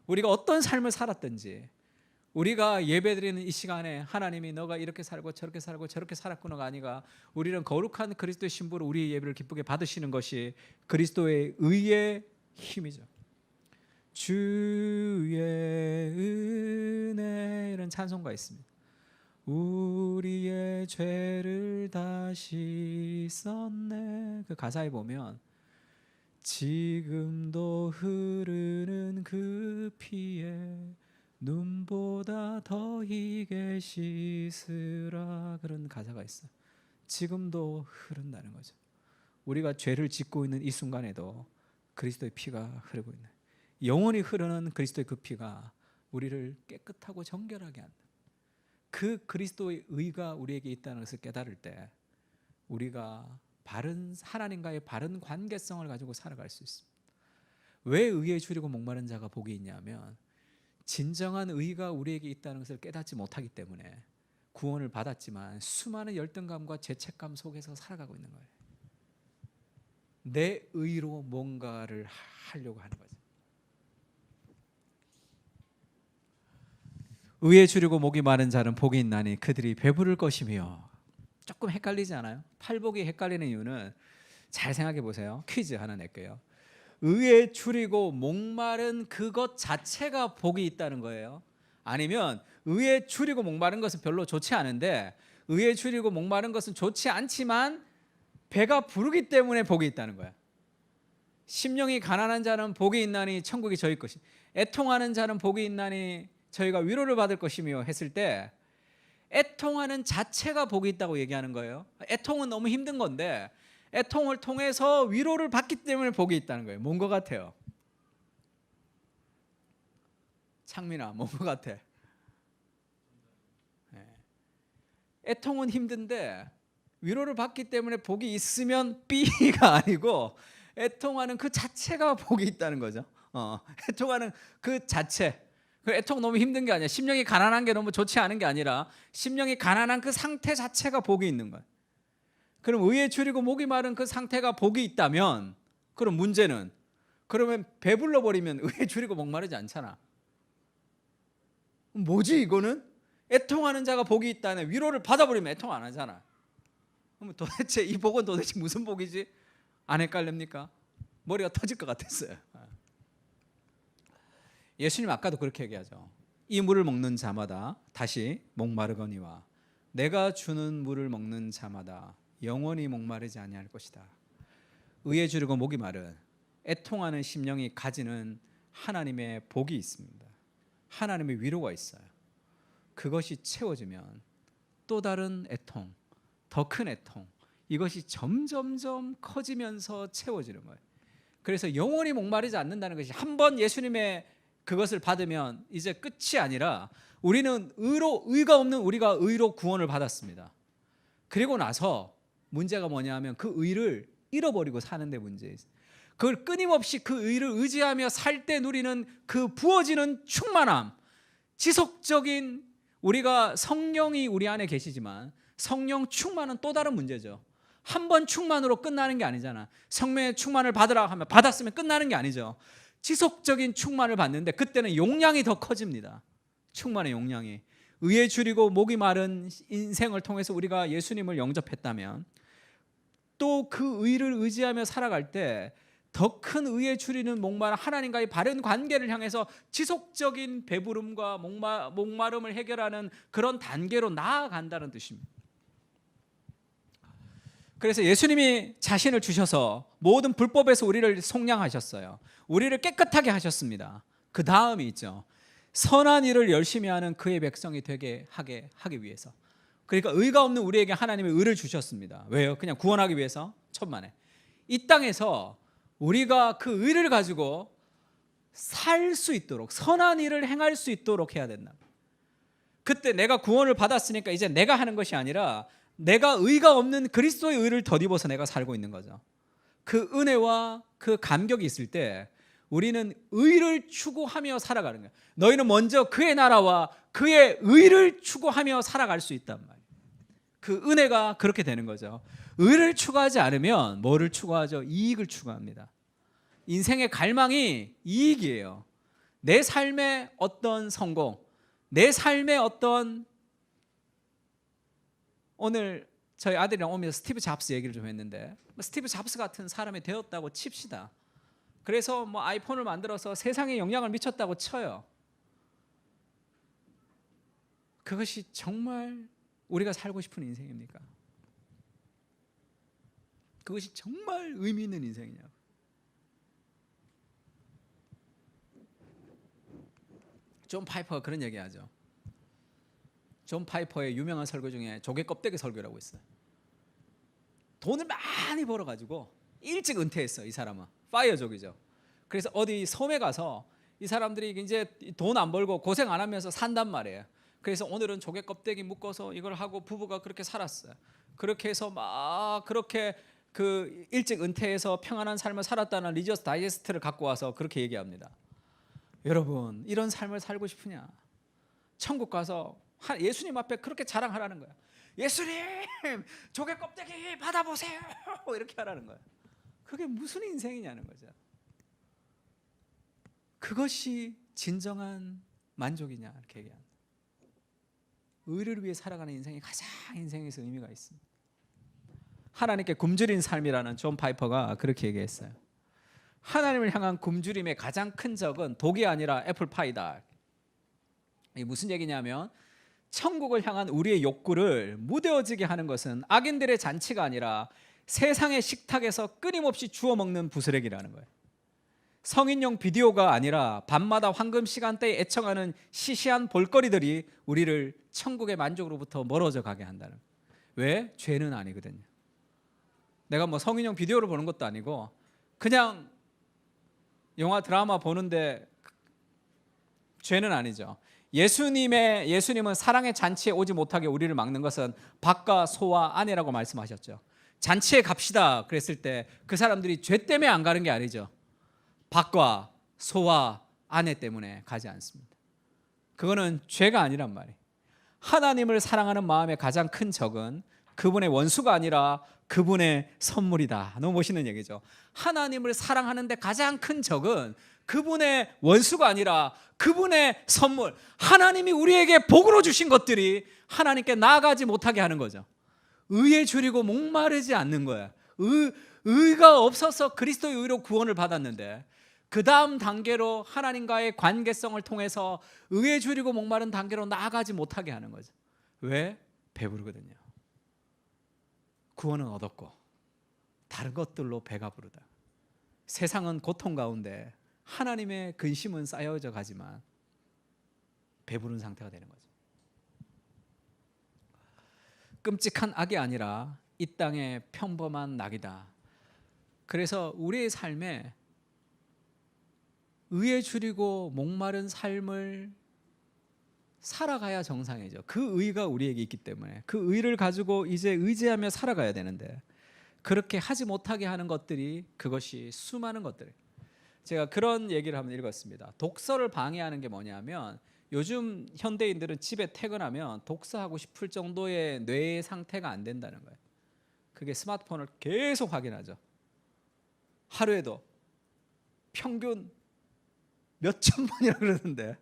S1: 우리가 어떤 삶을 살았든지, 우리가 예배드리는 이 시간에 하나님이 너가 이렇게 살고 저렇게 살고 저렇게 살았구나가 아니라 우리는 거룩한 그리스도의 신부로 우리의 예배를 기쁘게 받으시는 것이 그리스도의 의의 힘이죠. 주의 은혜, 이런 찬송가 있습니다. 우리의 죄를 다 씻었네. 그 가사에 보면 지금도 흐르는 그 피에 눈보다 더 희게 씻으라, 그런 가사가 있어요. 지금도 흐른다는 거죠. 우리가 죄를 짓고 있는 이 순간에도 그리스도의 피가 흐르고 있는, 영원히 흐르는 그리스도의 그 피가 우리를 깨끗하고 정결하게 한다. 그 그리스도의 의가 우리에게 있다는 것을 깨달을 때 우리가 바른 하나님과의 바른 관계성을 가지고 살아갈 수 있습니다. 왜 의에 줄이고 목마른 자가 복이 있냐면 진정한 의가 우리에게 있다는 것을 깨닫지 못하기 때문에 구원을 받았지만 수많은 열등감과 죄책감 속에서 살아가고 있는 거예요. 내 의로 뭔가를 하려고 하는 거죠. 의에 줄이고 목이 마른 자는 복이 있나니 그들이 배부를 것이며. 조금 헷갈리지 않아요? 팔복이 헷갈리는 이유는 잘 생각해 보세요. 퀴즈 하나 낼게요. 의에 줄이고 목마른 그것 자체가 복이 있다는 거예요? 아니면 의에 줄이고 목마른 것은 별로 좋지 않은데 의에 줄이고 목마른 것은 좋지 않지만 배가 부르기 때문에 복이 있다는 거야? 심령이 가난한 자는 복이 있나니 천국이 저희 것이, 애통하는 자는 복이 있나니 저희가 위로를 받을 것이며 했을 때 애통하는 자체가 복이 있다고 얘기하는 거예요. 애통은 너무 힘든 건데 애통을 통해서 위로를 받기 때문에 복이 있다는 거예요. 뭔 것 같아요? 창민아, 뭔 것 같아? 애통은 힘든데 위로를 받기 때문에 복이 있으면 B가 아니고 애통하는 그 자체가 복이 있다는 거죠. 애통하는 그 자체. 그 애통 너무 힘든 게 아니야. 심령이 가난한 게 너무 좋지 않은 게 아니라 심령이 가난한 그 상태 자체가 복이 있는 거야. 그럼 의에 줄이고 목이 마른 그 상태가 복이 있다면, 그럼 문제는, 그러면 배불러 버리면 의에 줄이고 목 마르지 않잖아. 뭐지 이거는? 애통하는 자가 복이 있다네. 위로를 받아버리면 애통 안 하잖아. 그럼 도대체 이 복은 도대체 무슨 복이지? 안 헷갈립니까? 머리가 터질 것 같았어요. 예수님 아까도 그렇게 얘기하죠. 이 물을 먹는 자마다 다시 목마르거니와 내가 주는 물을 먹는 자마다 영원히 목마르지 아니할 것이다. 의에 줄이고 목이 마른 애통하는 심령이 가지는 하나님의 복이 있습니다. 하나님의 위로가 있어요. 그것이 채워지면 또 다른 애통, 더 큰 애통, 이것이 점점점 커지면서 채워지는 거예요. 그래서 영원히 목마르지 않는다는 것이, 한번 예수님의 그것을 받으면 이제 끝이 아니라 우리는 의가 없는 우리가 의로 구원을 받았습니다. 그리고 나서 문제가 뭐냐면 그 의를 잃어버리고 사는 데 문제예요. 그걸 끊임없이 그 의를 의지하며 살 때 누리는 그 부어지는 충만함, 지속적인, 우리가 성령이 우리 안에 계시지만 성령 충만은 또 다른 문제죠. 한 번 충만으로 끝나는 게 아니잖아. 성령의 충만을 받으라 하면 받았으면 끝나는 게 아니죠. 지속적인 충만을 받는데 그때는 용량이 더 커집니다. 충만의 용량이. 의에 줄이고 목이 마른 인생을 통해서 우리가 예수님을 영접했다면 또 그 의를 의지하며 살아갈 때 더 큰 의에 줄이는 목마른 하나님과의 바른 관계를 향해서 지속적인 배부름과 목마름을 해결하는 그런 단계로 나아간다는 뜻입니다. 그래서 예수님이 자신을 주셔서 모든 불법에서 우리를 속량하셨어요. 우리를 깨끗하게 하셨습니다. 그 다음이 있죠. 선한 일을 열심히 하는 그의 백성이 되게 하기 위해서. 그러니까 의가 없는 우리에게 하나님의 의를 주셨습니다. 왜요? 그냥 구원하기 위해서? 천만에. 이 땅에서 우리가 그 의를 가지고 살 수 있도록, 선한 일을 행할 수 있도록 해야 된다. 그때 내가 구원을 받았으니까 이제 내가 하는 것이 아니라 내가 의가 없는 그리스도의 의를 덧입어서 내가 살고 있는 거죠. 그 은혜와 그 감격이 있을 때 우리는 의를 추구하며 살아가는 거예요. 너희는 먼저 그의 나라와 그의 의를 추구하며 살아갈 수 있단 말이에요. 그 은혜가 그렇게 되는 거죠. 의를 추구하지 않으면 뭐를 추구하죠? 이익을 추구합니다. 인생의 갈망이 이익이에요. 내 삶의 어떤 성공, 내 삶의 어떤, 오늘 저희 아들이랑 오면서 스티브 잡스 얘기를 좀 했는데, 스티브 잡스 같은 사람이 되었다고 칩시다. 그래서 뭐 아이폰을 만들어서 세상에 영향을 미쳤다고 쳐요. 그것이 정말 우리가 살고 싶은 인생입니까? 그것이 정말 의미 있는 인생이냐고. 존 파이퍼가 그런 얘기하죠. 존 파이퍼의 유명한 설교 중에 조개 껍데기 설교라고 있어요. 돈을 많이 벌어가지고 일찍 은퇴했어. 이 사람은 파이어족이죠. 그래서 어디 섬에 가서 이 사람들이 이제 돈 안 벌고 고생 안 하면서 산단 말이에요. 그래서 오늘은 조개 껍데기 묶어서 이걸 하고 부부가 그렇게 살았어요. 그렇게 해서 막 그렇게 그 일찍 은퇴해서 평안한 삶을 살았다는 리저스 다이제스트를 갖고 와서 그렇게 얘기합니다. 여러분, 이런 삶을 살고 싶으냐? 천국 가서 예수님 앞에 그렇게 자랑하라는 거야. 예수님, 조개 껍데기 받아보세요. 이렇게 하라는 거야. 그게 무슨 인생이냐는 거죠. 그것이 진정한 만족이냐 이렇게 얘기합니다. 의를 위해 살아가는 인생이 가장 인생에서 의미가 있습니다. 하나님께 굶주린 삶이라는 존 파이퍼가 그렇게 얘기했어요. 하나님을 향한 굶주림의 가장 큰 적은 독이 아니라 애플파이다. 이게 무슨 얘기냐면 천국을 향한 우리의 욕구를 무뎌지게 하는 것은 악인들의 잔치가 아니라 세상의 식탁에서 끊임없이 주워 먹는 부스레기라는 거예요. 성인용 비디오가 아니라 밤마다 황금 시간대에 애청하는 시시한 볼거리들이 우리를 천국의 만족으로부터 멀어져 가게 한다는 거예요. 왜? 죄는 아니거든요. 내가 뭐 성인용 비디오를 보는 것도 아니고 그냥 영화 드라마 보는데 죄는 아니죠. 예수님은 사랑의 잔치에 오지 못하게 우리를 막는 것은 밭과 소와 아내라고 말씀하셨죠. 잔치에 갑시다 그랬을 때 그 사람들이 죄 때문에 안 가는 게 아니죠. 밭과 소와 아내 때문에 가지 않습니다. 그거는 죄가 아니란 말이에요. 하나님을 사랑하는 마음의 가장 큰 적은 그분의 원수가 아니라 그분의 선물이다. 너무 멋있는 얘기죠. 하나님을 사랑하는데 가장 큰 적은 그분의 원수가 아니라 그분의 선물. 하나님이 우리에게 복으로 주신 것들이 하나님께 나아가지 못하게 하는 거죠. 의에 줄이고 목마르지 않는 거야. 의가 없어서 그리스도의 의로 구원을 받았는데 그 다음 단계로 하나님과의 관계성을 통해서 의에 줄이고 목마른 단계로 나아가지 못하게 하는 거죠. 왜? 배부르거든요. 구원은 얻었고 다른 것들로 배가 부르다. 세상은 고통 가운데 하나님의 근심은 쌓여져 가지만 배부른 상태가 되는 거죠. 끔찍한 악이 아니라 이 땅의 평범한 낙이다. 그래서 우리의 삶에 의에 줄이고 목마른 삶을 살아가야 정상이죠. 그 의가 우리에게 있기 때문에 그 의를 가지고 이제 의지하며 살아가야 되는데 그렇게 하지 못하게 하는 것들이 그것이 수많은 것들. 제가 그런 얘기를 한번 읽었습니다. 독서를 방해하는 게 뭐냐면 요즘 현대인들은 집에 퇴근하면 독서하고 싶을 정도의 뇌의 상태가 안 된다는 거예요. 그게 스마트폰을 계속 확인하죠. 하루에도 평균 몇 천 번이라 그러는데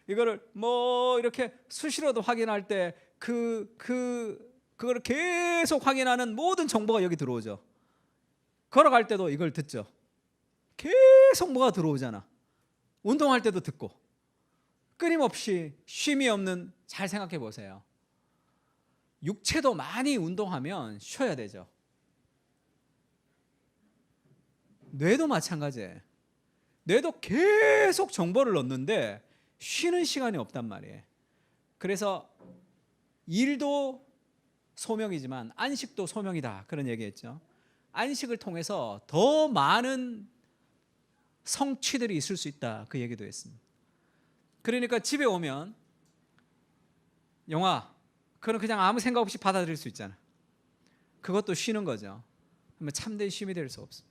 S1: 이거를 뭐 이렇게 수시로도 확인할 때 그거를 계속 확인하는 모든 정보가 여기 들어오죠. 걸어갈 때도 이걸 듣죠. 계속 뭐가 들어오잖아. 운동할 때도 듣고 끊임없이 쉼이 없는. 잘 생각해 보세요. 육체도 많이 운동하면 쉬어야 되죠. 뇌도 마찬가지예요. 뇌도 계속 정보를 넣는데 쉬는 시간이 없단 말이에요. 그래서 일도 소명이지만 안식도 소명이다. 그런 얘기했죠. 안식을 통해서 더 많은 성취들이 있을 수 있다. 그 얘기도 했습니다. 그러니까 집에 오면 영화, 그건 그냥 아무 생각 없이 받아들일 수 있잖아. 그것도 쉬는 거죠. 그러면 참된 쉼이 될 수 없어.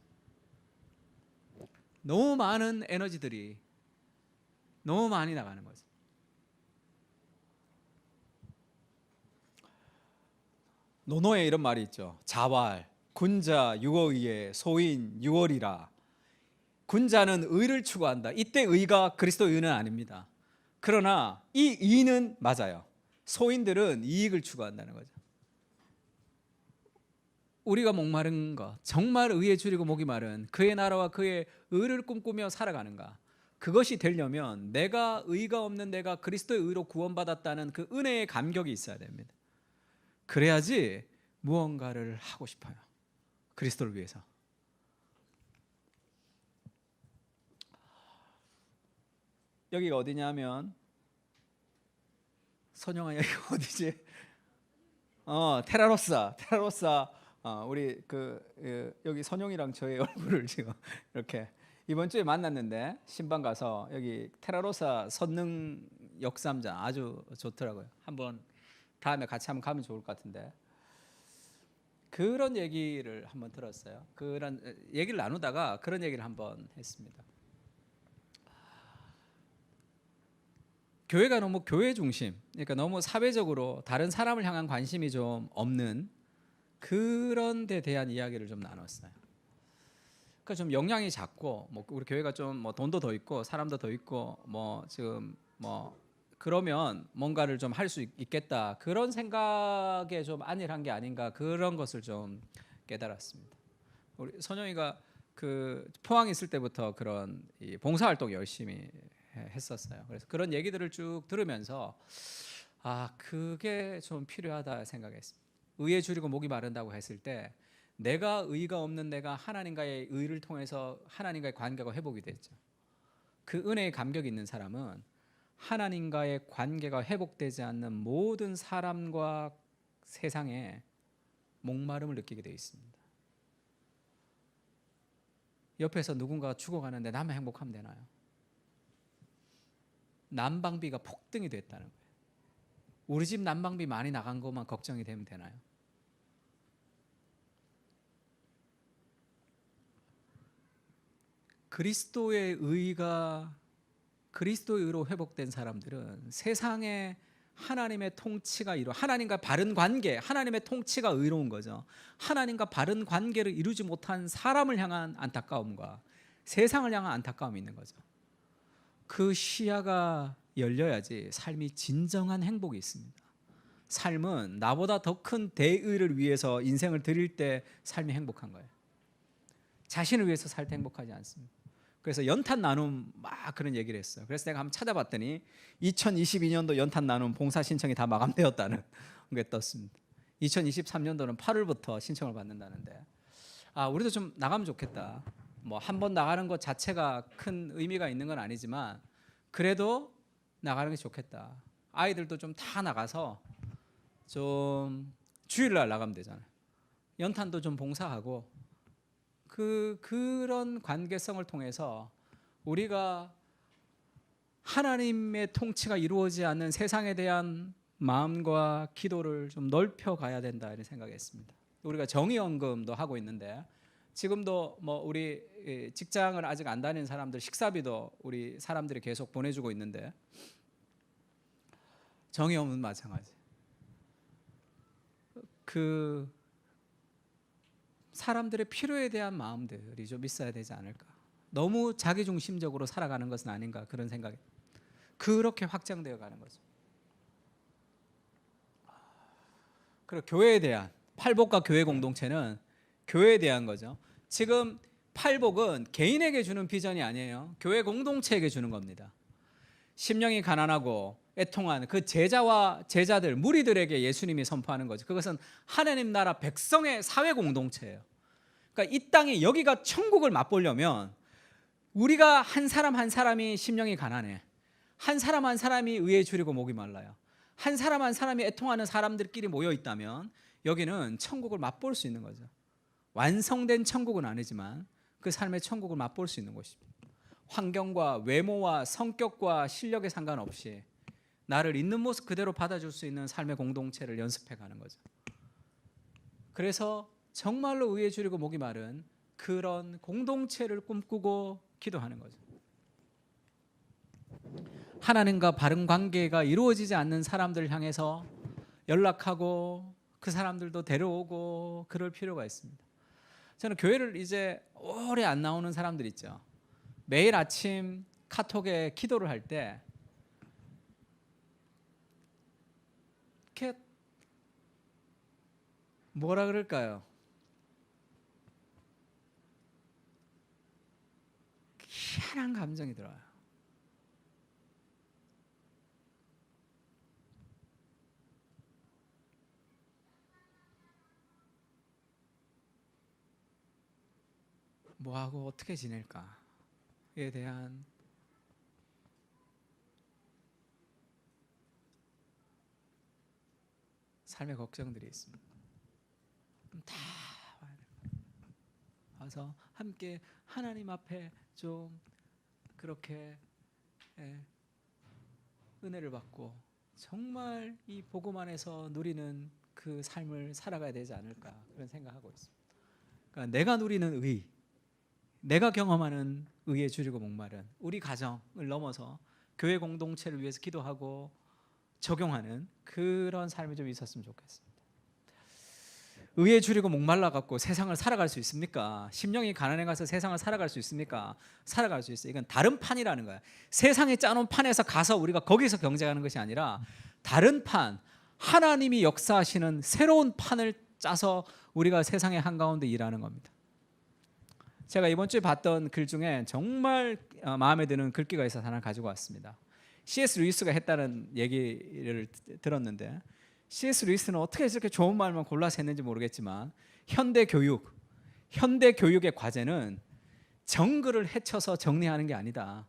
S1: 너무 많은 에너지들이 너무 많이 나가는 거죠. 노노에 이런 말이 있죠. 자활, 군자 유어의에 소인 유월이라. 군자는 의를 추구한다. 이때 의가 그리스도 의는 아닙니다. 그러나 이 의는 맞아요. 소인들은 이익을 추구한다는 거죠. 우리가 목마른 것, 정말 의에 줄이고 목이 마른 그의 나라와 그의 의를 꿈꾸며 살아가는가, 그것이 되려면 내가 의가 없는 내가 그리스도의 의로 구원받았다는 그 은혜의 감격이 있어야 됩니다. 그래야지 무언가를 하고 싶어요. 그리스도를 위해서. 여기가 어디냐면, 선영아 여기가 어디지? 테라로사. 우리 여기 선영이랑 저의 얼굴을 지금 이렇게 이번 주에 만났는데 신방 가서 여기 테라로사 선릉 역삼장 아주 좋더라고요. 한번 다음에 같이 한번 가면 좋을 것 같은데, 그런 얘기를 한번 들었어요. 그런 얘기를 나누다가 그런 얘기를 한번 했습니다. 교회가 너무 교회 중심, 그러니까 너무 사회적으로 다른 사람을 향한 관심이 좀 없는 그런 데 대한 이야기를 좀 나눴어요. 그러니까 좀 영향이 작고, 뭐 우리 교회가 좀 뭐 돈도 더 있고 사람도 더 있고 뭐 지금 뭐 그러면 뭔가를 좀 할 수 있겠다, 그런 생각에 좀 안일한 게 아닌가, 그런 것을 좀 깨달았습니다. 우리 선영이가 그 포항에 있을 때부터 그런 이 봉사활동 열심히 했었어요. 그래서 그런 얘기들을 쭉 들으면서 그게 좀 필요하다 생각했습니다. 의에 줄이고 목이 마른다고 했을 때 내가 의가 없는 내가 하나님과의 의를 통해서 하나님과의 관계가 회복이 됐죠. 그 은혜의 감격이 있는 사람은 하나님과의 관계가 회복되지 않는 모든 사람과 세상에 목마름을 느끼게 되어 있습니다. 옆에서 누군가가 죽어가는데 나만 행복하면 되나요? 난방비가 폭등이 됐다는 거예요. 우리 집 난방비 많이 나간 것만 걱정이 되면 되나요? 그리스도의 의가, 그리스도의 의로 회복된 사람들은 세상에 하나님의 통치가 하나님과 바른 관계, 하나님의 통치가 의로운 거죠. 하나님과 바른 관계를 이루지 못한 사람을 향한 안타까움과 세상을 향한 안타까움이 있는 거죠. 그 시야가 열려야지 삶이 진정한 행복이 있습니다. 삶은 나보다 더 큰 대의를 위해서 인생을 드릴 때 삶이 행복한 거예요. 자신을 위해서 살 때 행복하지 않습니다. 그래서 연탄 나눔 막 그런 얘기를 했어요. 그래서 내가 한번 찾아봤더니 2022년도 연탄 나눔 봉사 신청이 다 마감되었다는 게 떴습니다. 2023년도는 8월부터 신청을 받는다는데, 우리도 좀 나가면 좋겠다. 뭐 한 번 나가는 것 자체가 큰 의미가 있는 건 아니지만 그래도 나가는 게 좋겠다. 아이들도 좀 다 나가서 좀 주일날 나가면 되잖아요. 연탄도 좀 봉사하고 그런 관계성을 통해서 우리가 하나님의 통치가 이루어지지 않는 세상에 대한 마음과 기도를 좀 넓혀 가야 된다, 이런 생각했습니다. 우리가 정의연금도 하고 있는데, 지금도 뭐 우리 직장을 아직 안 다니는 사람들 식사비도 우리 사람들이 계속 보내주고 있는데, 정의연금은 마찬가지. 그 사람들의 필요에 대한 마음들이 좀 있어야 되지 않을까. 너무 자기중심적으로 살아가는 것은 아닌가, 그런 생각이 그렇게 확장되어 가는 거죠. 그리고 교회에 대한, 팔복과 교회 공동체는 교회에 대한 거죠. 지금 팔복은 개인에게 주는 비전이 아니에요. 교회 공동체에게 주는 겁니다. 심령이 가난하고 애통한 그 제자와 제자들, 무리들에게 예수님이 선포하는 거죠. 그것은 하나님 나라 백성의 사회 공동체예요. 그러니까 이 땅에 여기가 천국을 맛보려면 우리가 한 사람 한 사람이 심령이 가난해, 한 사람 한 사람이 의에 줄이고 목이 말라요, 한 사람 한 사람이 애통하는 사람들끼리 모여 있다면 여기는 천국을 맛볼 수 있는 거죠. 완성된 천국은 아니지만 그 삶의 천국을 맛볼 수 있는 곳입니다. 환경과 외모와 성격과 실력에 상관없이 나를 있는 모습 그대로 받아줄 수 있는 삶의 공동체를 연습해 가는 거죠. 그래서 정말로 의에 줄이고 목이 마른 그런 공동체를 꿈꾸고 기도하는 거죠. 하나님과 바른 관계가 이루어지지 않는 사람들을 향해서 연락하고 그 사람들도 데려오고 그럴 필요가 있습니다. 저는 교회를 이제 오래 안 나오는 사람들 있죠. 매일 아침 카톡에 기도를 할 때 이렇게 뭐라 그럴까요? 희한한 감정이 들어요. 뭐하고 어떻게 지낼까에 대한 삶의 걱정들이 있습니다. 다 와서 함께 하나님 앞에 좀 그렇게 은혜를 받고 정말 이 복음 안에서 누리는 그 삶을 살아가야 되지 않을까 그런 생각하고 있습니다. 그러니까 내가 누리는 의, 내가 경험하는 의에 줄이고 목마른 우리 가정을 넘어서 교회 공동체를 위해서 기도하고 적용하는 그런 삶이 좀 있었으면 좋겠습니다. 의에 줄이고 목말라 갖고 세상을 살아갈 수 있습니까? 심령이 가난해 가서 세상을 살아갈 수 있습니까? 살아갈 수 있어요. 이건 다른 판이라는 거야. 세상이 짜놓은 판에서 가서 우리가 거기서 경쟁하는 것이 아니라 다른 판, 하나님이 역사하시는 새로운 판을 짜서 우리가 세상의 한가운데 일하는 겁니다. 제가 이번 주에 봤던 글 중에 정말 마음에 드는 글귀가 있어서 하나 가지고 왔습니다. C.S. 루이스가 했다는 얘기를 들었는데 C.S. 루이스는 어떻게 이렇게 좋은 말만 골라서 했는지 모르겠지만 현대 교육의 과제는 정글을 헤쳐서 정리하는 게 아니다.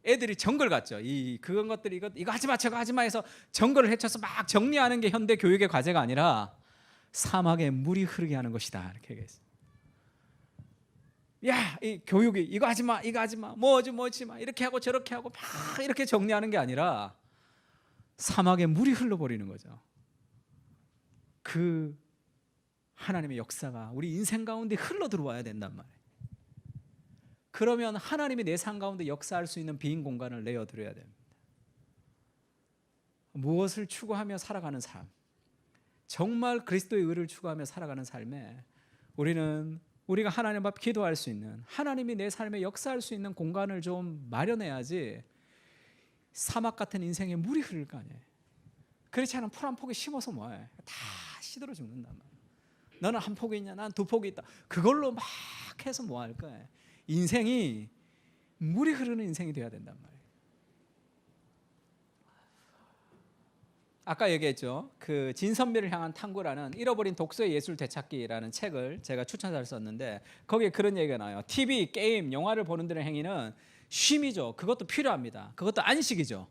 S1: 애들이 정글 같죠. 그런 것들이 이거 하지 마 저거 하지 마 해서 정글을 헤쳐서 막 정리하는 게 현대 교육의 과제가 아니라 사막에 물이 흐르게 하는 것이다. 이렇게 얘기했어요. 야, 이 교육이 이거 하지 마, 이거 하지 마, 뭐지 마, 이렇게 하고 저렇게 하고 막 이렇게 정리하는 게 아니라 사막에 물이 흘러버리는 거죠. 그 하나님의 역사가 우리 인생 가운데 흘러 들어와야 된단 말이에요. 그러면 하나님이 내 삶 가운데 역사할 수 있는 빈 공간을 내어드려야 됩니다. 무엇을 추구하며 살아가는 삶, 정말 그리스도의 의를 추구하며 살아가는 삶에 우리가 하나님 앞 기도할 수 있는, 하나님이 내 삶에 역사할 수 있는 공간을 좀 마련해야지 사막 같은 인생에 물이 흐를 거 아니에요. 그렇지 않으면 풀 한 포기 심어서 뭐해? 다 시들어 죽는단 말이에요. 너는 한 포기 있냐? 난 두 포기 있다. 그걸로 막 해서 뭐 할 거야? 인생이 물이 흐르는 인생이 돼야 된단 말이에요. 아까 얘기했죠. 그 진선미를 향한 탐구라는 잃어버린 독서의 예술 되찾기라는 책을 제가 추천사를 썼는데 거기에 그런 얘기가 나와요. TV, 게임, 영화를 보는 데는 행위는 쉼이죠. 그것도 필요합니다. 그것도 안식이죠.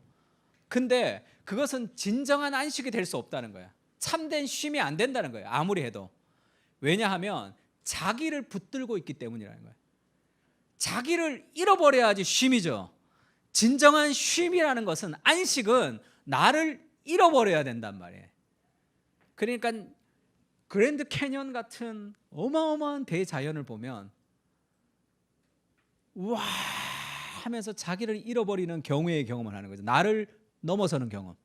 S1: 근데 그것은 진정한 안식이 될 수 없다는 거야. 참된 쉼이 안 된다는 거예요. 아무리 해도. 왜냐하면 자기를 붙들고 있기 때문이라는 거예요. 자기를 잃어버려야지 쉼이죠. 진정한 쉼이라는 것은, 안식은 나를 잃어버려야 된단 말이에요. 그러니까 그랜드 캐년 같은 어마어마한 대자연을 보면 와 하면서 자기를 잃어버리는 경우의 경험을 하는 거죠. 나를 넘어서는 경험.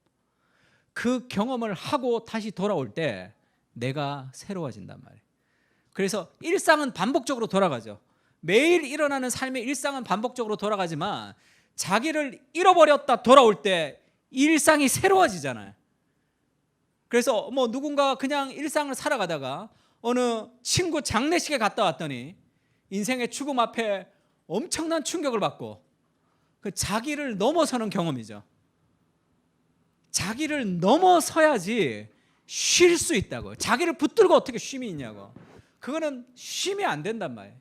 S1: 그 경험을 하고 다시 돌아올 때 내가 새로워진단 말이에요. 그래서 일상은 반복적으로 돌아가죠. 매일 일어나는 삶의 일상은 반복적으로 돌아가지만 자기를 잃어버렸다 돌아올 때 일상이 새로워지잖아요. 그래서 뭐 누군가 그냥 일상을 살아가다가 어느 친구 장례식에 갔다 왔더니 인생의 죽음 앞에 엄청난 충격을 받고 그 자기를 넘어서는 경험이죠. 자기를 넘어서야지 쉴 수 있다고. 자기를 붙들고 어떻게 쉼이 있냐고. 그거는 쉼이 안 된단 말이에요.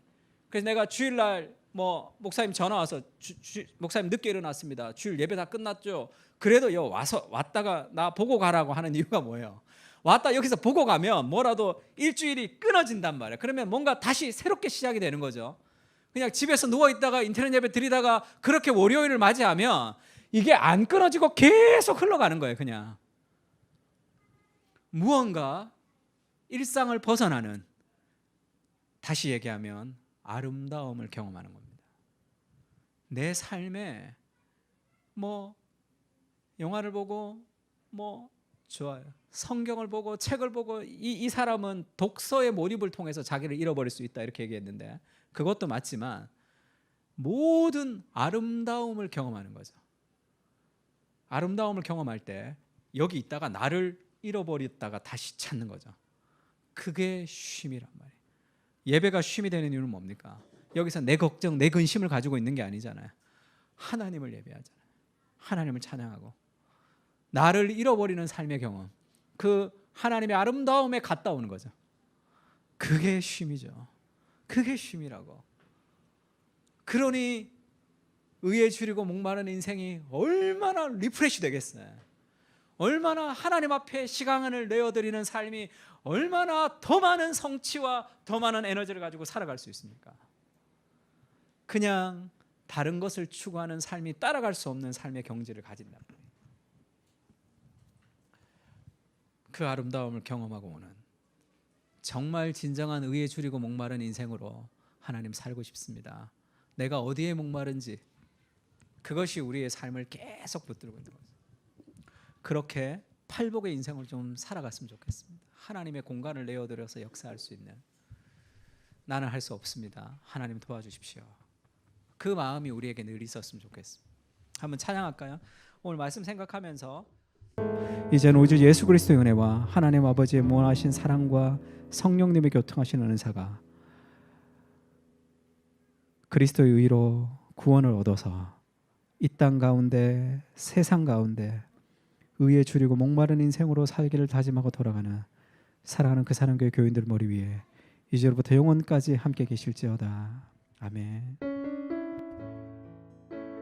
S1: 그래서 내가 주일날 뭐 목사님 전화 와서 목사님 늦게 일어났습니다. 주일 예배 다 끝났죠. 그래도 왔다가 나 보고 가라고 하는 이유가 뭐예요? 왔다 여기서 보고 가면 뭐라도 일주일이 끊어진단 말이에요. 그러면 뭔가 다시 새롭게 시작이 되는 거죠. 그냥 집에서 누워있다가 인터넷 예배 드리다가 그렇게 월요일을 맞이하면 이게 안 끊어지고 계속 흘러가는 거예요. 그냥 무언가 일상을 벗어나는, 다시 얘기하면 아름다움을 경험하는 겁니다. 내 삶에 뭐 영화를 보고 뭐 좋아요, 성경을 보고 책을 보고 이 사람은 독서의 몰입을 통해서 자기를 잃어버릴 수 있다 이렇게 얘기했는데, 그것도 맞지만 모든 아름다움을 경험하는 거죠. 아름다움을 경험할 때 여기 있다가 나를 잃어버렸다가 다시 찾는 거죠. 그게 쉼이란 말이에요. 예배가 쉼이 되는 이유는 뭡니까? 여기서 내 걱정, 내 근심을 가지고 있는 게 아니잖아요. 하나님을 예배하잖아요. 하나님을 찬양하고 나를 잃어버리는 삶의 경험, 그 하나님의 아름다움에 갔다 오는 거죠. 그게 쉼이죠. 그게 쉼이라고. 그러니 의에 줄이고 목마른 인생이 얼마나 리프레시 되겠어요. 얼마나 하나님 앞에 시간을 내어드리는 삶이 얼마나 더 많은 성취와 더 많은 에너지를 가지고 살아갈 수 있습니까? 그냥 다른 것을 추구하는 삶이 따라갈 수 없는 삶의 경지를 가진다. 그 아름다움을 경험하고 오는 정말 진정한 의에 줄이고 목마른 인생으로 하나님 살고 싶습니다. 내가 어디에 목마른지, 그것이 우리의 삶을 계속 붙들고 있는 거죠. 그렇게 팔복의 인생을 좀 살아갔으면 좋겠습니다. 하나님의 공간을 내어드려서 역사할 수 있는, 나는 할 수 없습니다, 하나님 도와주십시오, 그 마음이 우리에게 늘 있었으면 좋겠습니다. 한번 찬양할까요? 오늘 말씀 생각하면서 이제는 우주 예수 그리스도의 은혜와 하나님 아버지의 무한하신 사랑과 성령님의 교통하시는 은사가 그리스도의 의로 구원을 얻어서 이 땅 가운데 세상 가운데 의에 줄이고 목마른 인생으로 살기를 다짐하고 돌아가는 사랑하는 그 사랑교회 교인들 머리 위에 이제로부터 영원까지 함께 계실지어다. 아멘.